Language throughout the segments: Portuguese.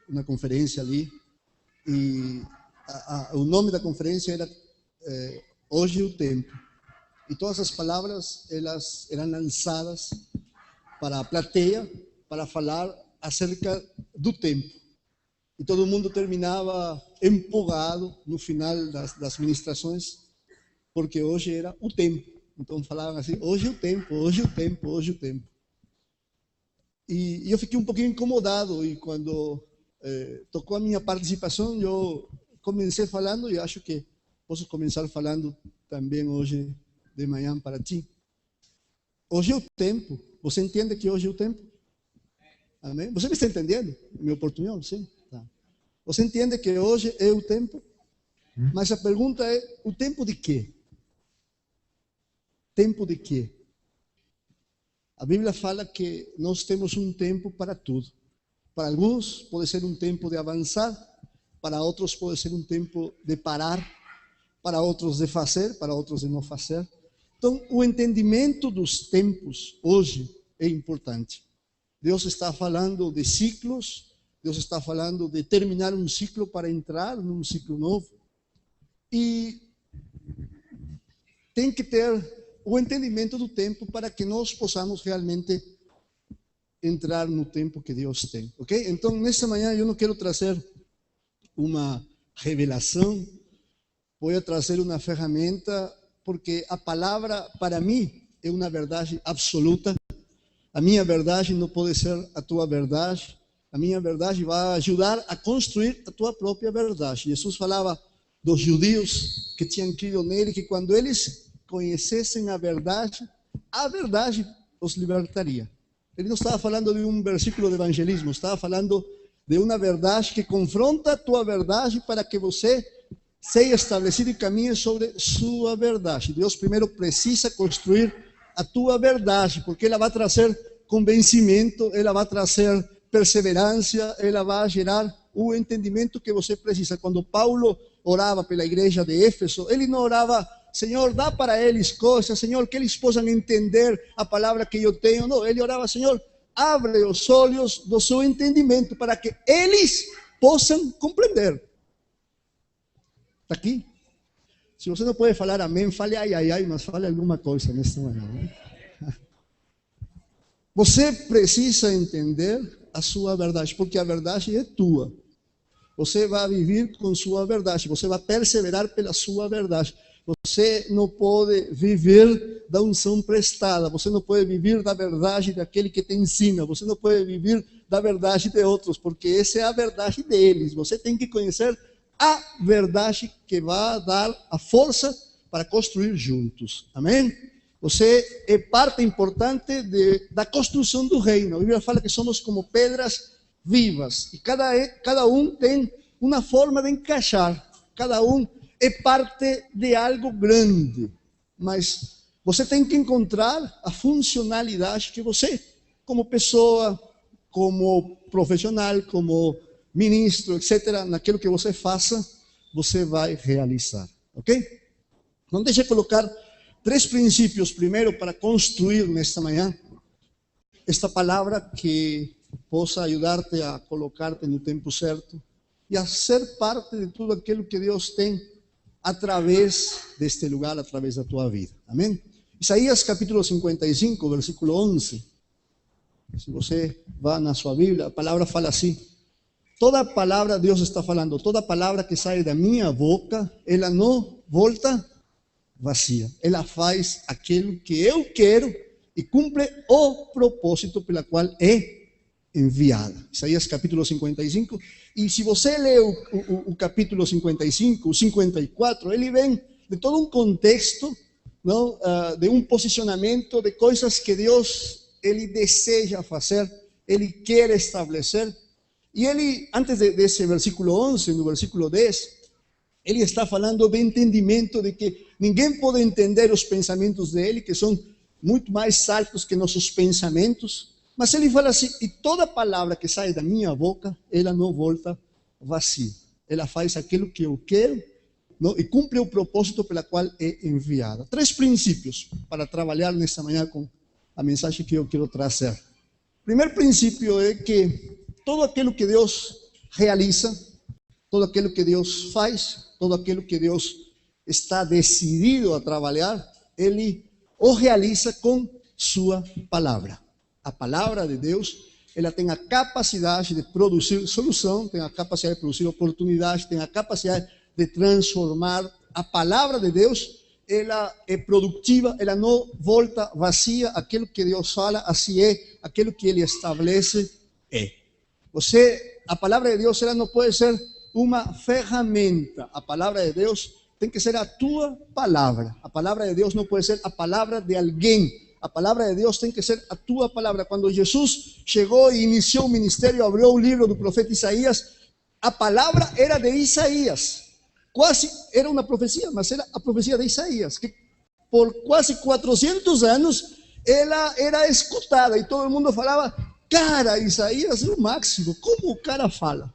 uma conferência ali, e o nome da conferência era Hoje o Tempo. E todas as palavras, elas eram lançadas para a plateia, para falar acerca do tempo. E todo mundo terminava empolgado no final das ministrações, porque hoje era o tempo. Então falavam assim, hoje o tempo, hoje o tempo, hoje o tempo. E eu fiquei um pouquinho incomodado, e quando tocou a minha participação, eu comecei falando, e acho que posso começar falando também hoje de manhã para ti. Hoje é o tempo. Você entende que hoje é o tempo? Amém? Você me está entendendo? Meu portunhol, sim? Tá. Você entende que hoje é o tempo? Mas a pergunta é, o tempo de quê? Tempo de quê? A Bíblia fala que nós temos um tempo para tudo. Para alguns pode ser um tempo de avançar, para outros pode ser um tempo de parar, para outros de fazer, para outros de não fazer. Então, o entendimento dos tempos hoje é importante. Deus está falando de ciclos, Deus está falando de terminar um ciclo para entrar num ciclo novo. E tem que ter o entendimento do tempo para que nós possamos realmente entrar no tempo que Deus tem, ok? Então, nesta manhã eu não quero trazer uma revelação, vou trazer uma ferramenta, porque a palavra para mim é uma verdade absoluta. A minha verdade não pode ser a tua verdade. A minha verdade vai ajudar a construir a tua própria verdade. Jesus falava dos judeus que tinham crido nele, que quando eles conhecessem a verdade os libertaria. Ele não estava falando de um versículo de evangelismo, estava falando de uma verdade que confronta a tua verdade para que você seja estabelecido e caminhe sobre sua verdade. Deus primeiro precisa construir a tua verdade, porque ela vai trazer convencimento, ela vai trazer perseverança, ela vai gerar o entendimento que você precisa. Quando Paulo orava pela igreja de Éfeso, ele não orava, Senhor, dá para eles coisas, Senhor, que eles possam entender a palavra que eu tenho. Não, ele orava, Senhor, abre os olhos do seu entendimento para que eles possam compreender. Está aqui? Se você não pode falar amém, fale ai, ai, ai, mas fale alguma coisa nesta manhã. Né? Você precisa entender a sua verdade, porque a verdade é tua. Você vai viver com sua verdade, você vai perseverar pela sua verdade. Você não pode viver da unção prestada, você não pode viver da verdade daquele que te ensina, você não pode viver da verdade de outros, porque essa é a verdade deles. Você tem que conhecer a verdade que vai dar a força para construir juntos. Amém? Você é parte importante da construção do reino. A Bíblia fala que somos como pedras vivas, e cada um tem uma forma de encaixar, cada um é parte de algo grande, mas você tem que encontrar a funcionalidade que você, como pessoa, como profissional, como ministro, etc., naquilo que você faça, você vai realizar, ok? Então deixa eu colocar 3 princípios primeiro para construir nesta manhã esta palavra que possa ajudar-te a colocar-te no tempo certo e a ser parte de tudo aquilo que Deus tem através deste lugar, através da tua vida. Amém? Isaías capítulo 55, versículo 11. Se você vai na sua Bíblia, a palavra fala assim: toda palavra, Deus está falando, toda palavra que sai da minha boca, ela não volta vazia. Ela faz aquilo que eu quero e cumpre o propósito pela qual é enviada. Isaías capítulo 55. E se você lê o capítulo 55, o 54, ele vem de todo um contexto, não, de um posicionamento de coisas que Deus ele deseja fazer, ele quer estabelecer. E ele, antes desse versículo 11, no versículo 10, ele está falando do entendimento de que ninguém pode entender os pensamentos dele, que são muito mais altos que nossos pensamentos. Mas ele fala assim: e toda palavra que sai da minha boca, ela não volta vazia. Ela faz aquilo que eu quero, não, e cumpre o propósito pela qual é enviada. 3 princípios para trabalhar nesta manhã com a mensagem que eu quero trazer. O primeiro princípio é que todo aquilo que Deus realiza, todo aquilo que Deus faz, todo aquilo que Deus está decidido a trabalhar, Ele o realiza com sua palavra. A palavra de Deus, ela tem a capacidade de produzir solução, tem a capacidade de produzir oportunidade, tem a capacidade de transformar. A palavra de Deus, ela é produtiva, ela não volta vazia. Aquilo que Deus fala, assim é. Aquilo que Ele estabelece, é. A palavra de Deus, ela não pode ser uma ferramenta. A palavra de Deus tem que ser a tua palavra. A palavra de Deus não pode ser a palavra de alguém. A palavra de Deus tem que ser a tua palavra. Quando Jesus chegou e iniciou o ministério, abriu o livro do profeta Isaías, a palavra era de Isaías. Quase era uma profecia, mas era a profecia de Isaías, que por quase 400 anos ela era escutada e todo mundo falava: cara, Isaías é o máximo. Como o cara fala?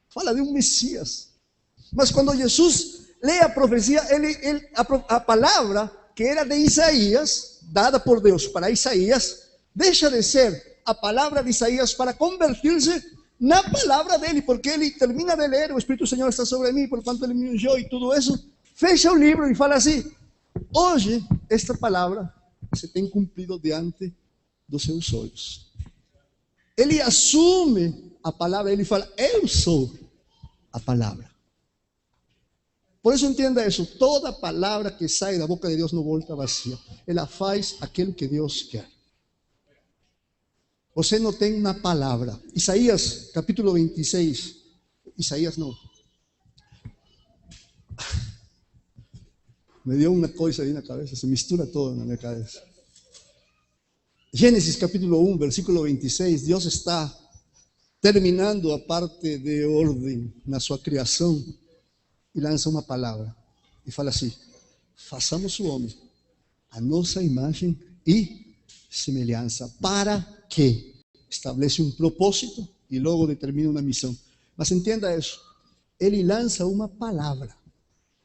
Fala de um Messias. Mas quando Jesus lê a profecia, a palavra que era de Isaías, dada por Deus para Isaías, deixa de ser a palavra de Isaías para convertir-se na palavra dele, porque ele termina de ler, o Espírito do Senhor está sobre mim, por quanto ele me ungiu e tudo isso, fecha o livro e fala assim: hoje esta palavra se tem cumprido diante dos seus olhos. Ele assume a palavra, ele fala: eu sou a palavra. Por isso entenda isso, toda palavra que sai da boca de Deus não volta vazia, ela faz aquilo que Deus quer. Você não tem uma palavra. Isaías, capítulo 26. Isaías não. Me deu uma coisa aí na cabeça, se mistura todo na minha cabeça. Gênesis, capítulo 1, versículo 26. Deus está terminando a parte de ordem na sua criação e lança uma palavra. E fala assim: façamos o homem a nossa imagem e semelhança. Para que estabelece um propósito e logo determina uma missão. Mas entenda isso, ele lança uma palavra.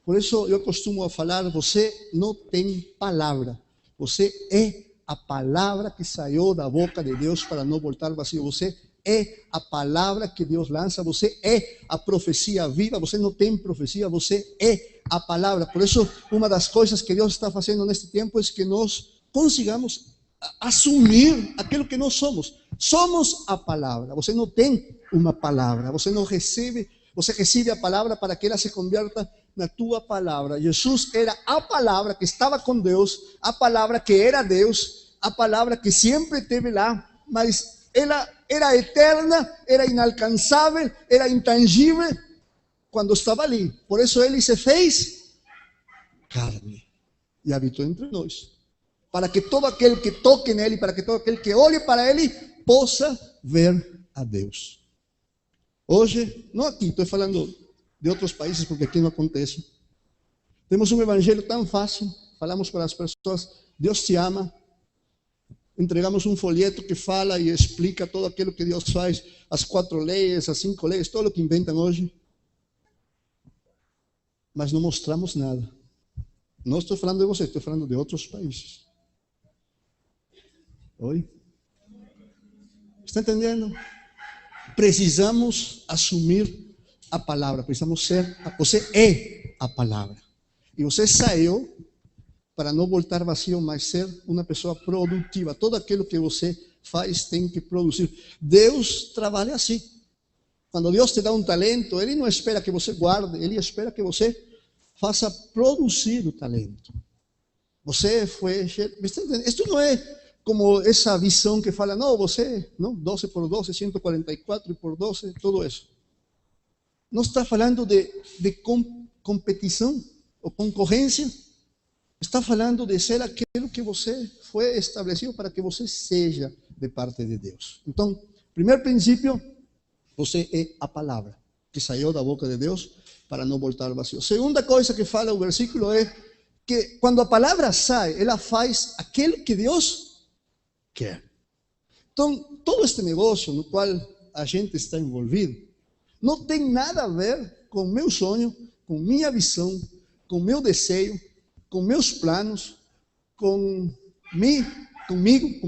Por isso eu costumo falar: você não tem palavra, você é a palavra que saiu da boca de Deus para não voltar vazio. Você é a palavra que Deus lança, você é a profecia viva. Você não tem profecia, você é a palavra. Por isso, uma das coisas que Deus está fazendo neste tempo é que nós consigamos assumir aquilo que nós somos. Somos a palavra. Você não tem uma palavra, você não recebe, você recebe a palavra para que ela se convierta na tua palavra. Jesus era a palavra que estava com Deus, a palavra que era Deus, a palavra que sempre esteve lá, mas ela era eterna, era inalcançável, era intangível quando estava ali. Por isso ele se fez carne e habitou entre nós, para que todo aquele que toque nele, para que todo aquele que olhe para ele, possa ver a Deus. Hoje, não aqui, estou falando de outros países, porque aqui não acontece. Temos um evangelho tão fácil, falamos para as pessoas: Deus te ama. Entregamos um folheto que fala e explica todo aquilo que Deus faz, as 4 leis, as 5 leis, todo o que inventam hoje. Mas não mostramos nada. Não estou falando de você, estou falando de outros países. Oi? Está entendendo? Precisamos assumir a palavra, precisamos ser, você é a palavra. E você saiu para não voltar vazio, mas ser uma pessoa produtiva. Todo aquilo que você faz tem que produzir. Deus trabalha assim. Quando Deus te dá um talento, Ele não espera que você guarde, Ele espera que você faça produzir o talento. Você foi... Isto não é como essa visão que fala: não, você, não, 12 por 12, 144 por 12, tudo isso. Não está falando de competição ou concorrência. Está falando de ser aquilo que você foi estabelecido para que você seja de parte de Deus. Então, primeiro princípio, você é a palavra que saiu da boca de Deus para não voltar vazio. Segunda coisa que fala o versículo é que quando a palavra sai, ela faz aquilo que Deus quer. Então, todo este negócio no qual a gente está envolvido não tem nada a ver com meu sonho, com minha visão, com meu desejo, com meus planos, com mim, comigo.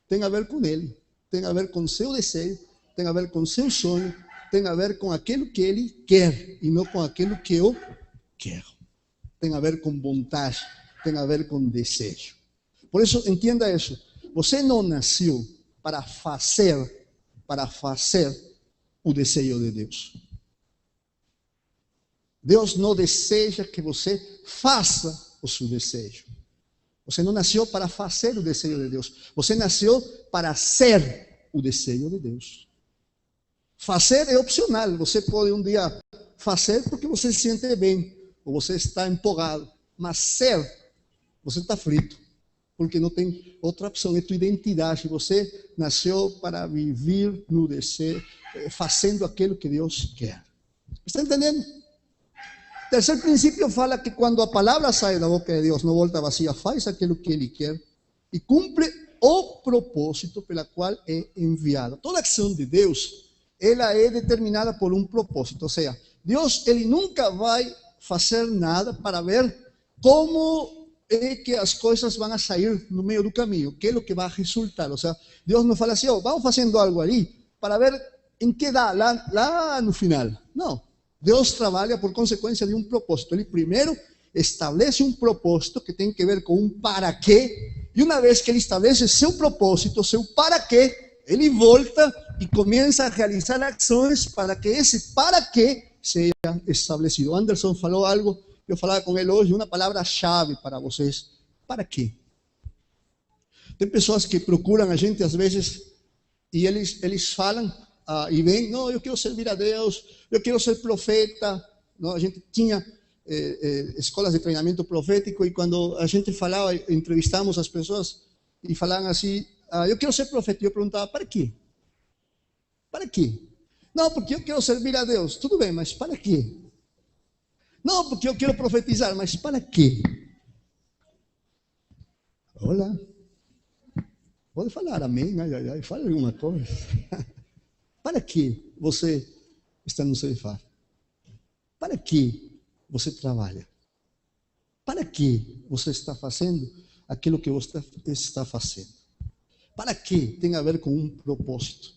Tem a ver com Ele, tem a ver com seu desejo, tem a ver com seu sonho, tem a ver com aquilo que ele quer e não com aquilo que eu quero. Tem a ver com vontade, tem a ver com desejo. Por isso, entenda isso. Você não nasceu para fazer o desejo de Deus. Deus não deseja que você faça o seu desejo. Você não nasceu para fazer o desejo de Deus. Você nasceu para ser o desejo de Deus. Fazer é opcional. Você pode um dia fazer porque você se sente bem, ou você está empolgado. Mas ser, você está frito, porque não tem outra opção. É tua identidade. Você nasceu para viver no desejo, fazendo aquilo que Deus quer. Está entendendo? Terceiro princípio fala que quando a palavra sai da boca de Deus, não volta vazia, faz aquilo que Ele quer e cumpre o propósito pela qual é enviada. Toda ação de Deus, ela é determinada por um propósito. Ou seja, Deus, Ele nunca vai fazer nada para ver como é que as coisas vão sair no meio do caminho, que é o que vai resultar. Ou seja, Deus não fala assim, vamos fazendo algo ali para ver em que dá lá no final. Não. Deus trabalha por consequência de um propósito. Ele primeiro estabelece um propósito que tem que ver com um para quê. E uma vez que ele estabelece seu propósito, seu para quê, ele volta e começa a realizar ações para que esse para quê seja estabelecido. Anderson falou algo, eu falava com ele hoje, uma palavra-chave para vocês. Para quê? Tem pessoas que procuram a gente às vezes e eles falam e vem, não, eu quero servir a Deus, eu quero ser profeta. Não, a gente tinha escolas de treinamento profético e quando a gente falava, entrevistamos as pessoas e falavam assim, eu quero ser profeta. E eu perguntava, para quê? Para quê? Não, porque eu quero servir a Deus. Tudo bem, mas para quê? Não, porque eu quero profetizar, mas para quê? Olá. Pode falar amém, fala alguma coisa. Para que você está no ceifar? Para que você trabalha? Para que você está fazendo aquilo que você está fazendo? Para que tem a ver com um propósito.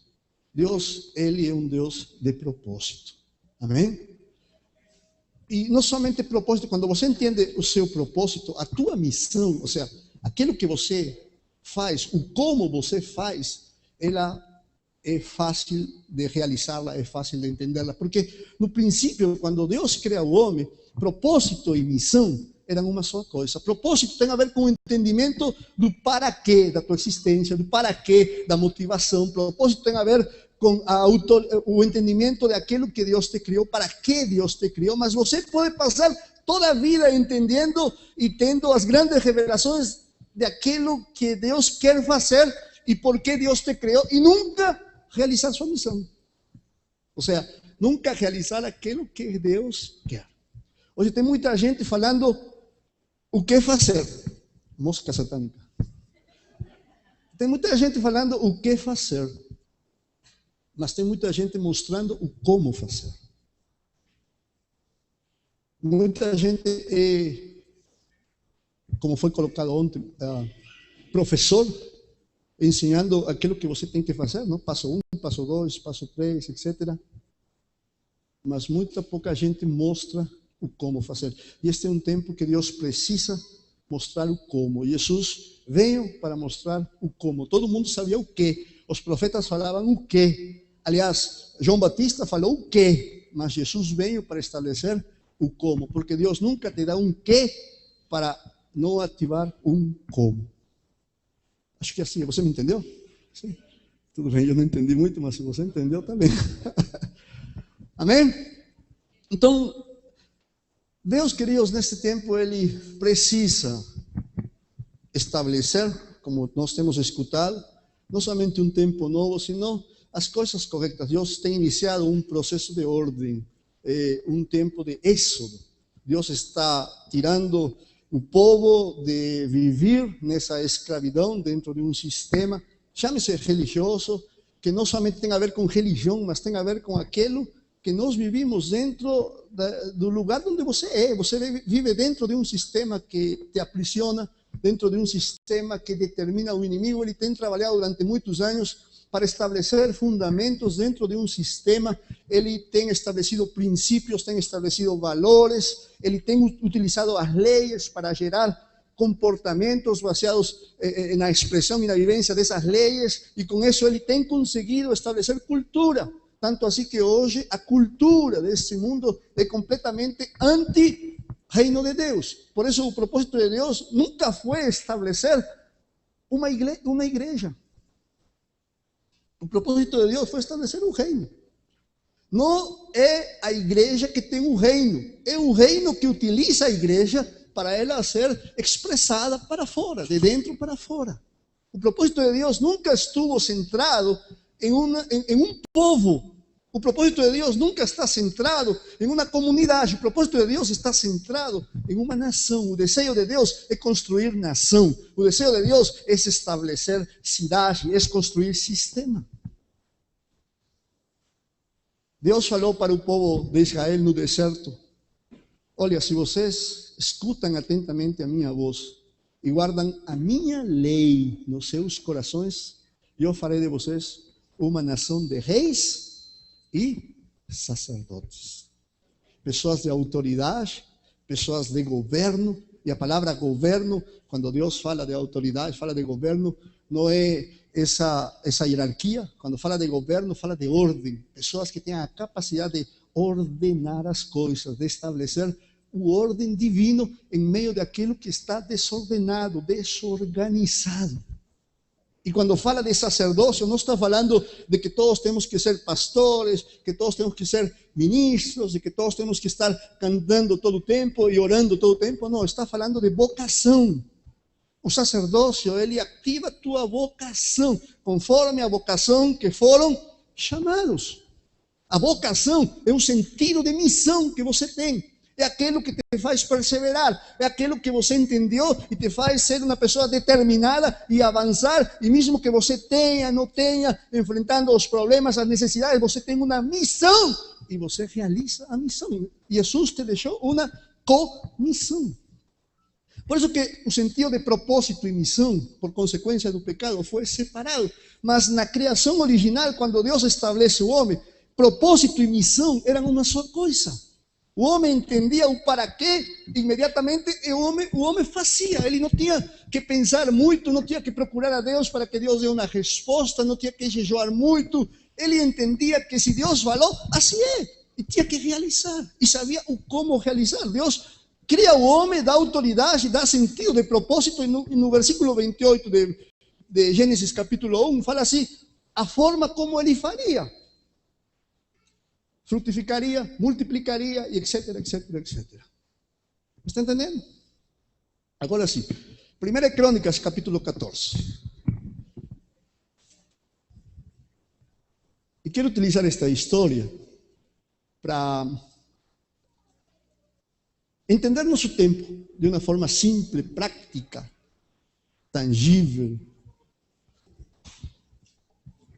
Deus, Ele é um Deus de propósito. Amém? E não somente propósito, quando você entende o seu propósito, a tua missão, ou seja, aquilo que você faz, o como você faz, ela é fácil de realizá-la, é fácil de entendê-la. Porque no princípio, quando Deus cria o homem, propósito e missão eram uma só coisa. Propósito tem a ver com o entendimento do para quê da tua existência, do para quê da motivação. Propósito tem a ver com o entendimento daquilo que Deus te criou, para que Deus te criou. Mas você pode passar toda a vida entendendo e tendo as grandes revelações daquilo que Deus quer fazer e por que Deus te criou e nunca realizar sua missão. Ou seja, nunca realizar aquilo que Deus quer. Hoje tem muita gente falando o que fazer. Mosca satânica. Tem muita gente falando o que fazer. Mas tem muita gente mostrando o como fazer. Muita gente como foi colocado ontem, professor, ensinando aquilo que você tem que fazer, não? Passo 1, passo 2, passo 3, etc. Mas muita pouca gente mostra o como fazer. E este é um tempo que Deus precisa mostrar o como. Jesus veio para mostrar o como. Todo mundo sabia o que. Os profetas falavam o que. Aliás, João Batista falou o que. Mas Jesus veio para estabelecer o como. Porque Deus nunca te dá um que para não ativar um como. Acho que é assim, você me entendeu? Sim. Tudo bem, eu não entendi muito, mas se você entendeu, tá bem. Amém? Então, Deus, queridos, nesse tempo, Ele precisa estabelecer, como nós temos escutado, não somente um tempo novo, senão as coisas corretas. Deus tem iniciado um processo de ordem, um tempo de êxodo. Deus está tirando o povo de viver nessa escravidão dentro de um sistema, chame-se religioso, que não somente tem a ver com religião, mas tem a ver com aquilo que nós vivimos dentro do lugar onde você é. Você vive dentro de um sistema que te aprisiona, dentro de um sistema que determina o inimigo. Ele tem trabalhado durante muitos anos para estabelecer fundamentos dentro de um sistema. Ele tem estabelecido princípios, tem estabelecido valores, ele tem utilizado as leis para gerar comportamentos baseados na expressão e na vivência dessas leis, e com isso ele tem conseguido estabelecer cultura. Tanto assim que hoje a cultura desse mundo é completamente anti-reino de Deus. Por isso o propósito de Deus nunca foi estabelecer uma igreja. O propósito de Deus foi estabelecer um reino. Não é a igreja que tem um reino, é o reino que utiliza a igreja para ela ser expressada para fora, de dentro para fora. O propósito de Deus nunca estuvo centrado em um povo. O propósito de Deus nunca está centrado em uma comunidade. O propósito de Deus está centrado em uma nação. O desejo de Deus é construir nação. O desejo de Deus é estabelecer cidade, é construir sistema. Deus falou para o povo de Israel no deserto: olha, se vocês escutam atentamente a minha voz e guardam a minha lei nos seus corações, eu farei de vocês uma nação de reis e sacerdotes. Pessoas de autoridade, pessoas de governo. E a palavra governo, quando Deus fala de autoridade, fala de governo, não é essa hierarquia. Quando fala de governo, fala de ordem. Pessoas que têm a capacidade de ordenar as coisas, de estabelecer o ordem divino em meio daquilo que está desordenado, desorganizado. E quando fala de sacerdócio, não está falando de que todos temos que ser pastores, que todos temos que ser ministros, de que todos temos que estar cantando todo o tempo e orando todo o tempo. Não, está falando de vocação. O sacerdócio, ele ativa a tua vocação, conforme a vocação que foram chamados. A vocação é um sentido de missão que você tem. É aquilo que te faz perseverar, é aquilo que você entendeu e te faz ser uma pessoa determinada e avançar, e mesmo que você não tenha, enfrentando os problemas, as necessidades, você tem uma missão, e você realiza a missão. Jesus te deixou uma comissão. Por isso que o sentido de propósito e missão, por consequência do pecado, foi separado. Mas na criação original, quando Deus estabelece o homem, propósito e missão eram uma só coisa. O homem entendia o para quê, imediatamente o homem fazia. Ele não tinha que pensar muito, não tinha que procurar a Deus para que Deus dê uma resposta, não tinha que jejuar muito. Ele entendia que se Deus falou, assim é, e tinha que realizar, e sabia o como realizar. Deus cria o homem, dá autoridade, dá sentido de propósito, e no versículo 28 de Gênesis capítulo 1, fala assim, a forma como ele faria. Frutificaria, multiplicaria, e etc, etc, etc. Está entendendo? Agora sim. 1 Crônicas, capítulo 14. E quero utilizar esta história para entender nosso tempo de uma forma simples, prática, tangível.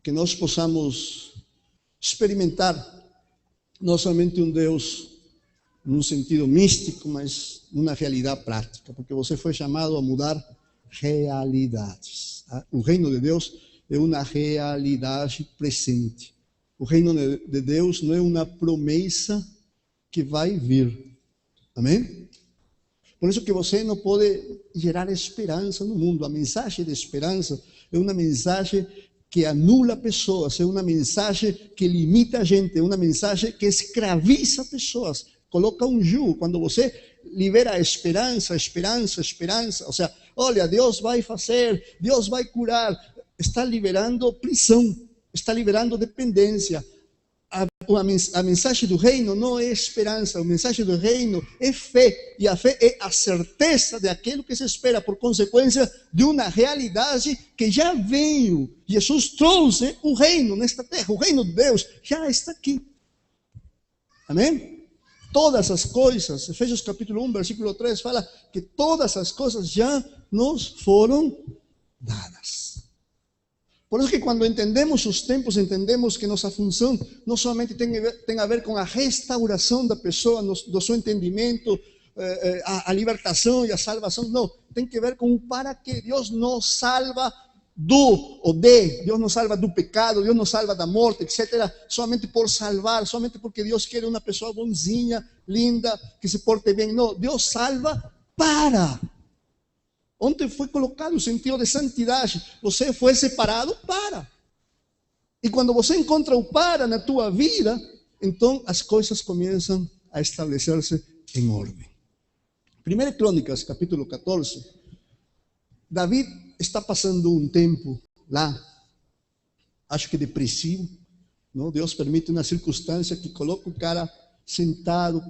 Que nós possamos experimentar não somente um Deus num sentido místico, mas numa realidade prática, porque você foi chamado a mudar realidades. Tá? O reino de Deus é uma realidade presente. O reino de Deus não é uma promessa que vai vir. Amém? Por isso que você não pode gerar esperança no mundo. A mensagem de esperança é uma mensagem que anula pessoas, é uma mensagem que limita a gente, é uma mensagem que escraviza pessoas, coloca um jugo. Quando você libera a esperança, ou seja, olha, Deus vai fazer, Deus vai curar, está liberando prisão, está liberando dependência. A mensagem do reino não é esperança, a mensagem do reino é fé, e a fé é a certeza de aquilo que se espera, por consequência de uma realidade que já veio. Jesus trouxe o reino nesta terra, o reino de Deus já está aqui. Amém? Todas as coisas, Efésios capítulo 1, versículo 3, fala que todas as coisas já nos foram dadas. Por isso que quando entendemos os tempos, entendemos que nossa função não somente tem a ver com a restauração da pessoa, do seu entendimento, a libertação e a salvação, não. Tem que ver com o para que Deus nos salva Deus nos salva do pecado, Deus nos salva da morte, etc. Somente por salvar, somente porque Deus quer uma pessoa bonzinha, linda, que se porte bem. Não, Deus salva para. Ontem foi colocado o sentido de santidade. Você foi separado para. E quando você encontra o para na tua vida, então as coisas começam a estabelecer-se em ordem. 1 Crônicas, capítulo 14, David está passando um tempo lá, acho que depressivo, não? Deus permite uma circunstância que coloca o cara sentado,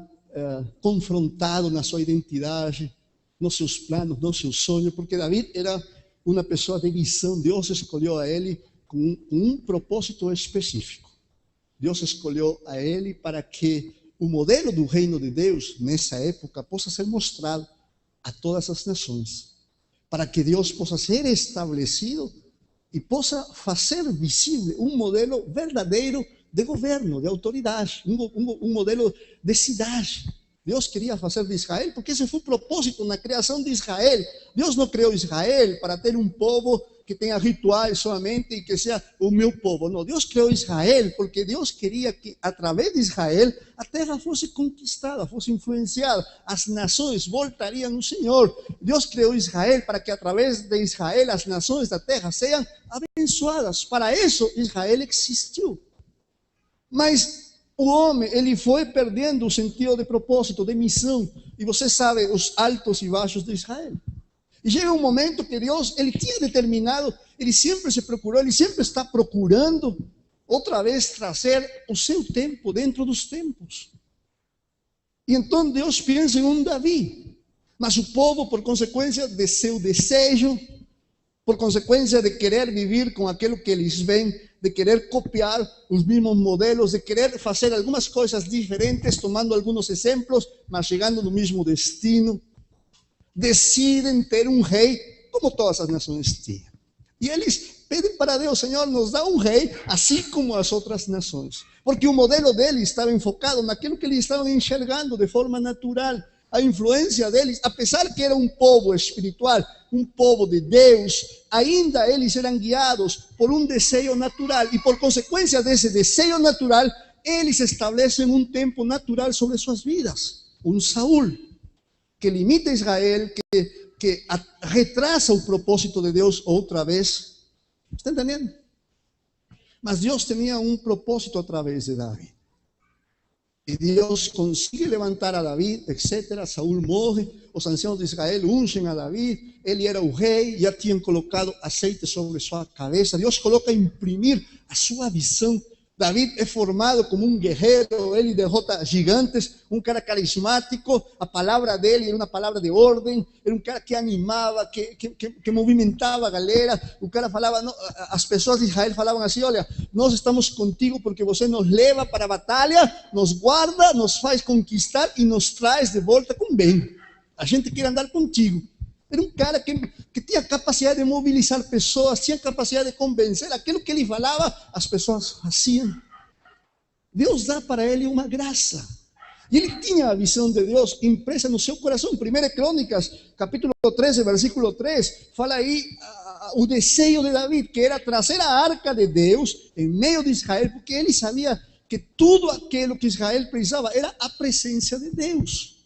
confrontado na sua identidade, nos seus planos, nos seus sonhos, porque David era uma pessoa de visão. Deus escolheu a ele com um propósito específico. Deus escolheu a ele para que o modelo do reino de Deus, nessa época, possa ser mostrado a todas as nações, para que Deus possa ser estabelecido e possa fazer visível um modelo verdadeiro de governo, de autoridade, um modelo de cidade. Deus queria fazer de Israel, porque esse foi o propósito na criação de Israel. Deus não criou Israel para ter um povo que tenha rituais somente e que seja o meu povo. Não, Deus criou Israel porque Deus queria que, através de Israel, a terra fosse conquistada, fosse influenciada. As nações voltariam no Senhor. Deus criou Israel para que, através de Israel, as nações da terra sejam abençoadas. Para isso, Israel existiu. Mas o homem, ele foi perdendo o sentido de propósito, de missão. E você sabe os altos e baixos de Israel. E chega um momento que Deus, ele tinha determinado, ele sempre se procurou, ele sempre está procurando outra vez trazer o seu tempo dentro dos tempos. E então Deus pensa em um Davi. Mas o povo, por consequência de seu desejo, por consequência de querer viver com aquilo que eles veem, de querer copiar os mesmos modelos, de querer fazer algumas coisas diferentes, tomando alguns exemplos, mas chegando no mesmo destino, decidem ter um rei, como todas as nações tinham. E eles pedem para Deus: Senhor, nos dá um rei, assim como as outras nações. Porque o modelo deles estava enfocado naquilo que eles estavam enxergando de forma natural. A influência deles, apesar que era um povo espiritual, um povo de Deus, ainda eles eram guiados por um desejo natural. E por consequência desse desejo natural, eles estabelecem um tempo natural sobre suas vidas. Um Saul, que limita Israel, que retrasa o propósito de Deus outra vez. Está entendendo? Mas Deus tinha um propósito através de Davi. E Deus consegue levantar a Davi, etc. Saul morre, os anciãos de Israel ungem a Davi, ele era o rei, já tinham colocado azeite sobre sua cabeça. Deus coloca a imprimir a sua visão. Davi é formado como um guerreiro, ele derrota gigantes, um cara carismático. A palavra dele era uma palavra de ordem, era um cara que animava, que movimentava a galera. O cara falava, não, as pessoas de Israel falavam assim: olha, nós estamos contigo porque você nos leva para a batalha, nos guarda, nos faz conquistar e nos traz de volta com bem. A gente quer andar contigo. Era um cara que tinha capacidade de mobilizar pessoas, tinha capacidade de convencer. Aquilo que ele falava, as pessoas faziam. Deus dá para ele uma graça. E ele tinha a visão de Deus impressa no seu coração. 1 Crônicas, capítulo 13, versículo 3, fala aí o desejo de Davi, que era trazer a arca de Deus em meio de Israel, porque ele sabia que tudo aquilo que Israel precisava era a presença de Deus.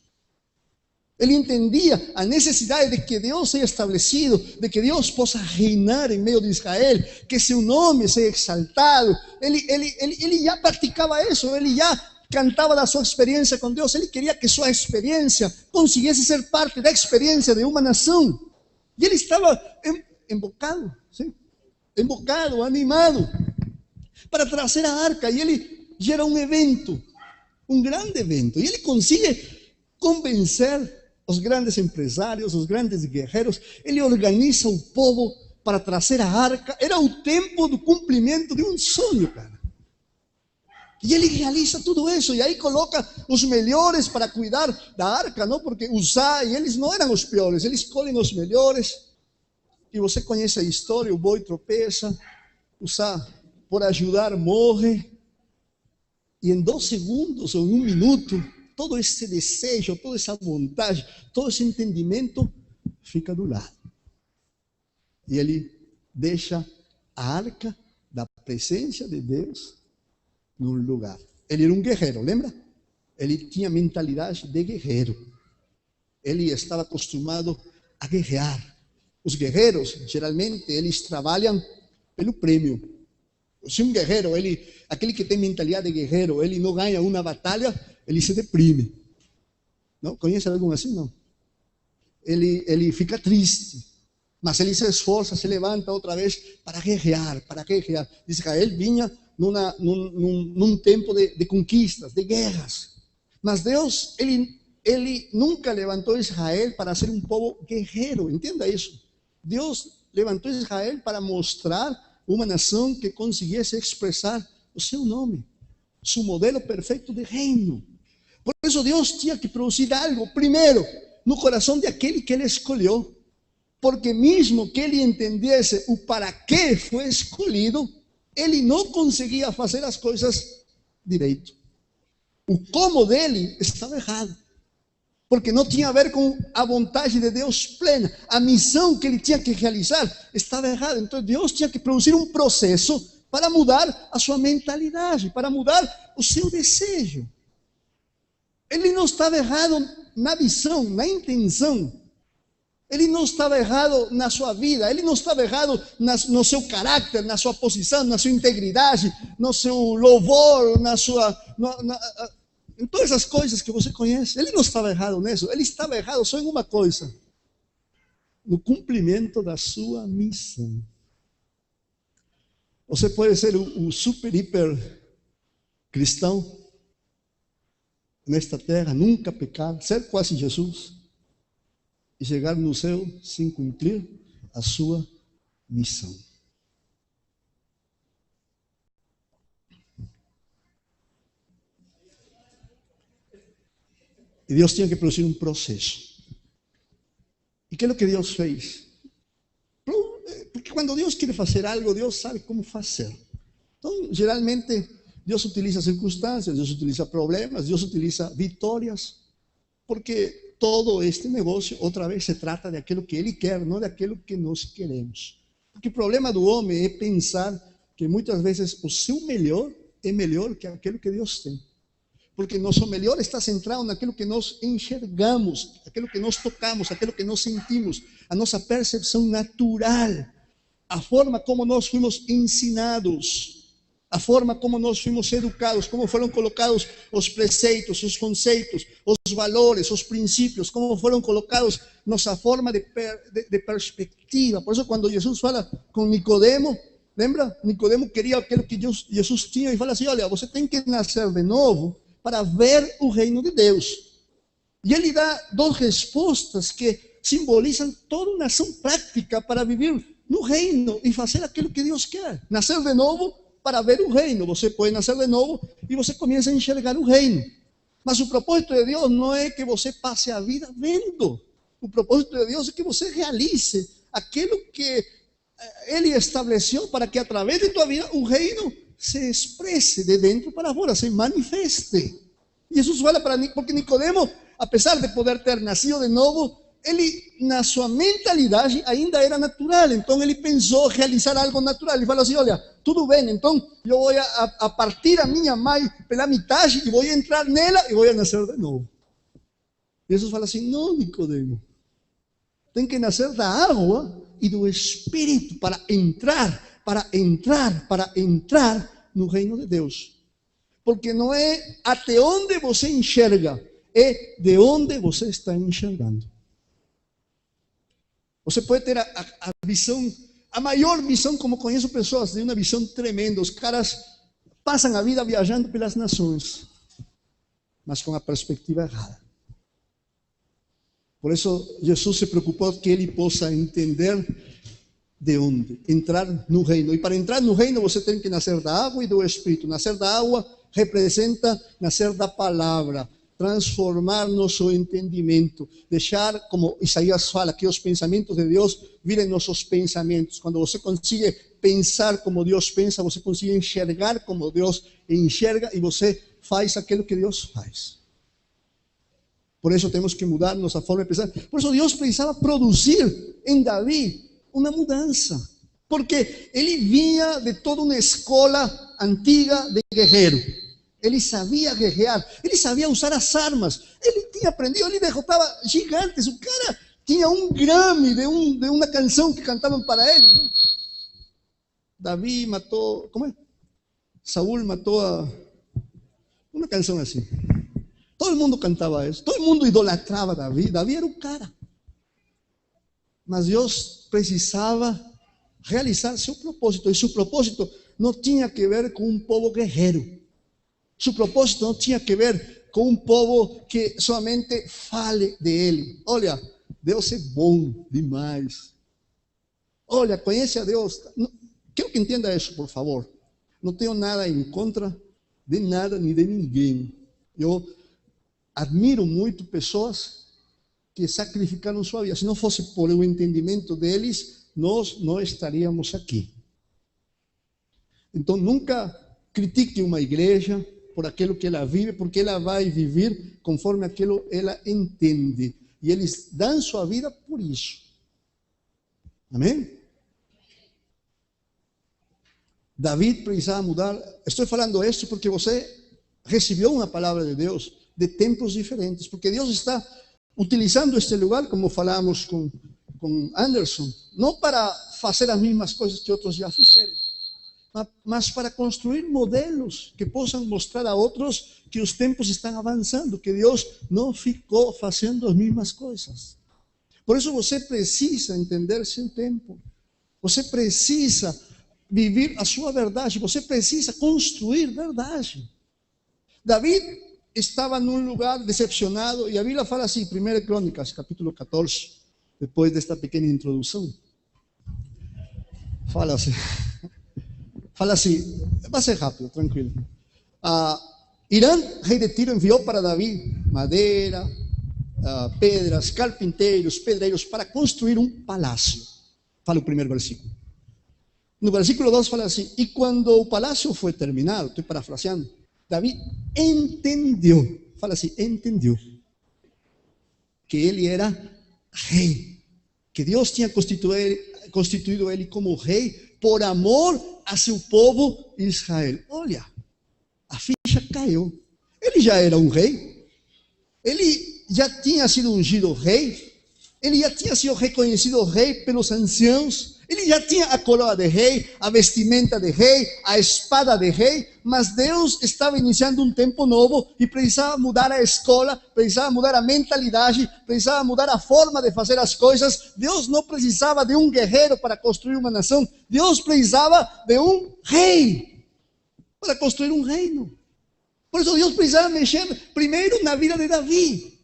Ele entendia a necessidade de que Deus seja estabelecido, de que Deus possa reinar em meio de Israel, que seu nome seja exaltado. Ele já praticava isso, ele já cantava da sua experiência com Deus. Ele queria que sua experiência conseguisse ser parte da experiência de uma nação. E ele estava embocado, sim? Embocado, animado, para trazer a arca. E ele gera um evento, um grande evento. E ele consegue convencer os grandes empresários, os grandes guerreiros. Ele organiza o povo para trazer a arca. Era o tempo do cumprimento de um sonho, cara. E ele realiza tudo isso, e aí coloca os melhores para cuidar da arca, não? Porque Uzá e eles não eram os piores, eles escolhem os melhores. E você conhece a história: o boi tropeça, Uzá, por ajudar, morre. E em 2 segundos ou em 1 minuto, todo esse desejo, toda essa vontade, todo esse entendimento fica do lado. E ele deixa a arca da presença de Deus num lugar. Ele era um guerreiro, lembra? Ele tinha mentalidade de guerreiro. Ele estava acostumado a guerrear. Os guerreiros, geralmente, eles trabalham pelo prêmio. Se um guerreiro, aquele que tem mentalidade de guerreiro, ele não ganha uma batalha, ele se deprime. Não? Conhece algum assim? Não. Ele fica triste, mas ele se esforça, se levanta outra vez para guerrear, para guerrear. Israel vinha num tempo de conquistas, de guerras. Mas Deus, ele nunca levantou Israel para ser um povo guerreiro, entenda isso. Deus levantou Israel para mostrar uma nação que conseguisse expressar o seu nome, seu modelo perfeito de reino. Por isso Deus tinha que produzir algo, primeiro, no coração de aquele que ele escolheu. Porque mesmo que ele entendesse o para que foi escolhido, ele não conseguia fazer as coisas direito. O como dele estava errado. Porque não tinha a ver com a vontade de Deus plena. A missão que ele tinha que realizar estava errada. Então Deus tinha que produzir um processo para mudar a sua mentalidade, para mudar o seu desejo. Ele não estava errado na visão, na intenção. Ele não estava errado na sua vida. Ele não estava errado no seu caráter, na sua posição, na sua integridade, no seu louvor, em todas as coisas que você conhece. Ele não estava errado nisso. Ele estava errado só em uma coisa: no cumprimento da sua missão. Você pode ser um super, hiper cristão nesta terra, nunca pecar, ser quase Jesus e chegar no céu sem cumprir a sua missão. E Deus tinha que produzir um processo. E que é o que Deus fez? Porque quando Deus quer fazer algo, Deus sabe como fazer. Então, geralmente, Deus utiliza circunstâncias, Deus utiliza problemas, Deus utiliza vitórias, porque todo este negócio, outra vez, se trata de aquilo que Ele quer, não de aquilo que nós queremos. Porque o problema do homem é pensar que muitas vezes o seu melhor é melhor que aquilo que Deus tem. Porque nosso melhor está centrado naquilo que nós enxergamos, aquilo que nós tocamos, aquilo que nós sentimos, a nossa percepção natural, a forma como nós fomos ensinados, a forma como nós fomos educados, como foram colocados os preceitos, os conceitos, os valores, os princípios, como foram colocados nossa forma de perspectiva. Por isso, quando Jesus fala com Nicodemo, lembra? Nicodemo queria aquilo que Jesus tinha e fala assim: olha, você tem que nascer de novo para ver o reino de Deus. E ele dá duas respostas que simbolizam toda uma ação prática para viver no reino e fazer aquilo que Deus quer. Nascer de novo para ver o reino. Você pode nascer de novo e você começa a enxergar o reino. Mas o propósito de Deus não é que você passe a vida vendo. O propósito de Deus é que você realize aquilo que Ele estabeleceu para que através de tua vida o reino se expresse de dentro para fora, se manifeste. E Jesus fala para Nicodemo, porque Nicodemo, apesar de poder ter nascido de novo, ele, na sua mentalidade, ainda era natural. Então ele pensou realizar algo natural. Ele falou assim: olha, tudo bem, então eu vou a partir a minha mãe pela metade e vou entrar nela e vou nascer de novo. E Jesus fala assim: não, Nicodemo, tem que nascer da água e do Espírito para entrar no reino de Deus. Porque não é até onde você enxerga, é de onde você está enxergando. Você pode ter a visão, a maior visão, como conheço pessoas de uma visão tremenda. Os caras passam a vida viajando pelas nações, mas com a perspectiva errada. Por isso, Jesus se preocupou que ele possa entender de onde entrar no reino. E para entrar no reino, você tem que nascer da água e do Espírito. Nascer da água representa nascer da palavra, transformar nosso entendimento, deixar, como Isaías fala, que os pensamentos de Deus virem nossos pensamentos. Quando você consegue pensar como Deus pensa, você consegue enxergar como Deus enxerga e você faz aquilo que Deus faz. Por isso temos que mudar nossa forma de pensar. Por isso Deus precisava produzir em Davi uma mudança. Porque ele vinha de toda uma escola antiga de guerreiro. Ele sabia guerrear, ele sabia usar as armas, ele tinha aprendido, ele derrotava gigantes. O cara tinha um Grammy de uma canção que cantavam para ele, não? Davi matou, como é? Saúl matou a... Uma canção assim. Todo mundo cantava isso, todo mundo idolatrava Davi. Davi era o cara. Mas Deus precisava realizar seu propósito, e seu propósito não tinha que ver com um povo guerreiro. Seu propósito não tinha que ver com um povo que somente fale de ele. Olha, Deus é bom demais. Olha, conhece a Deus. Quero que entenda isso, por favor. Não tenho nada em contra de nada nem de ninguém. Eu admiro muito pessoas que sacrificaram sua vida. Se não fosse por o entendimento deles, nós não estaríamos aqui. Então, nunca critique uma igreja por aquilo que ela vive, porque ela vai viver conforme aquilo que ela entende. E eles dão sua vida por isso. Amém? David precisava mudar. Estou falando isso porque você recebeu uma palavra de Deus de tempos diferentes, porque Deus está utilizando este lugar, como falamos com Anderson, não para fazer as mesmas coisas que outros já fizeram, mas para construir modelos que possam mostrar a outros que os tempos estão avançando, que Deus não ficou fazendo as mesmas coisas. Por isso você precisa entender seu tempo, você precisa viver a sua verdade, você precisa construir verdade. David estava num lugar decepcionado, e a Bíblia fala assim, 1 Crônicas, capítulo 14, depois desta pequena introdução, fala assim, vai ser rápido, tranquilo. Irã, rei de Tiro, enviou para Davi madeira, pedras, carpinteiros, pedreiros, para construir um palácio. Fala o primeiro versículo. No versículo 2 fala assim, e quando o palácio foi terminado, estou parafraseando, Davi entendeu, fala assim, entendeu, que ele era rei, que Deus tinha constituído ele como rei por amor a seu povo Israel. Olha, a ficha caiu. Ele já era um rei, ele já tinha sido ungido rei, ele já tinha sido reconhecido rei pelos anciãos, ele já tinha a coroa de rei, a vestimenta de rei, a espada de rei, mas Deus estava iniciando um tempo novo e precisava mudar a escola, precisava mudar a mentalidade, precisava mudar a forma de fazer as coisas. Deus não precisava de um guerreiro para construir uma nação, Deus precisava de um rei para construir um reino. Por isso Deus precisava mexer primeiro na vida de Davi.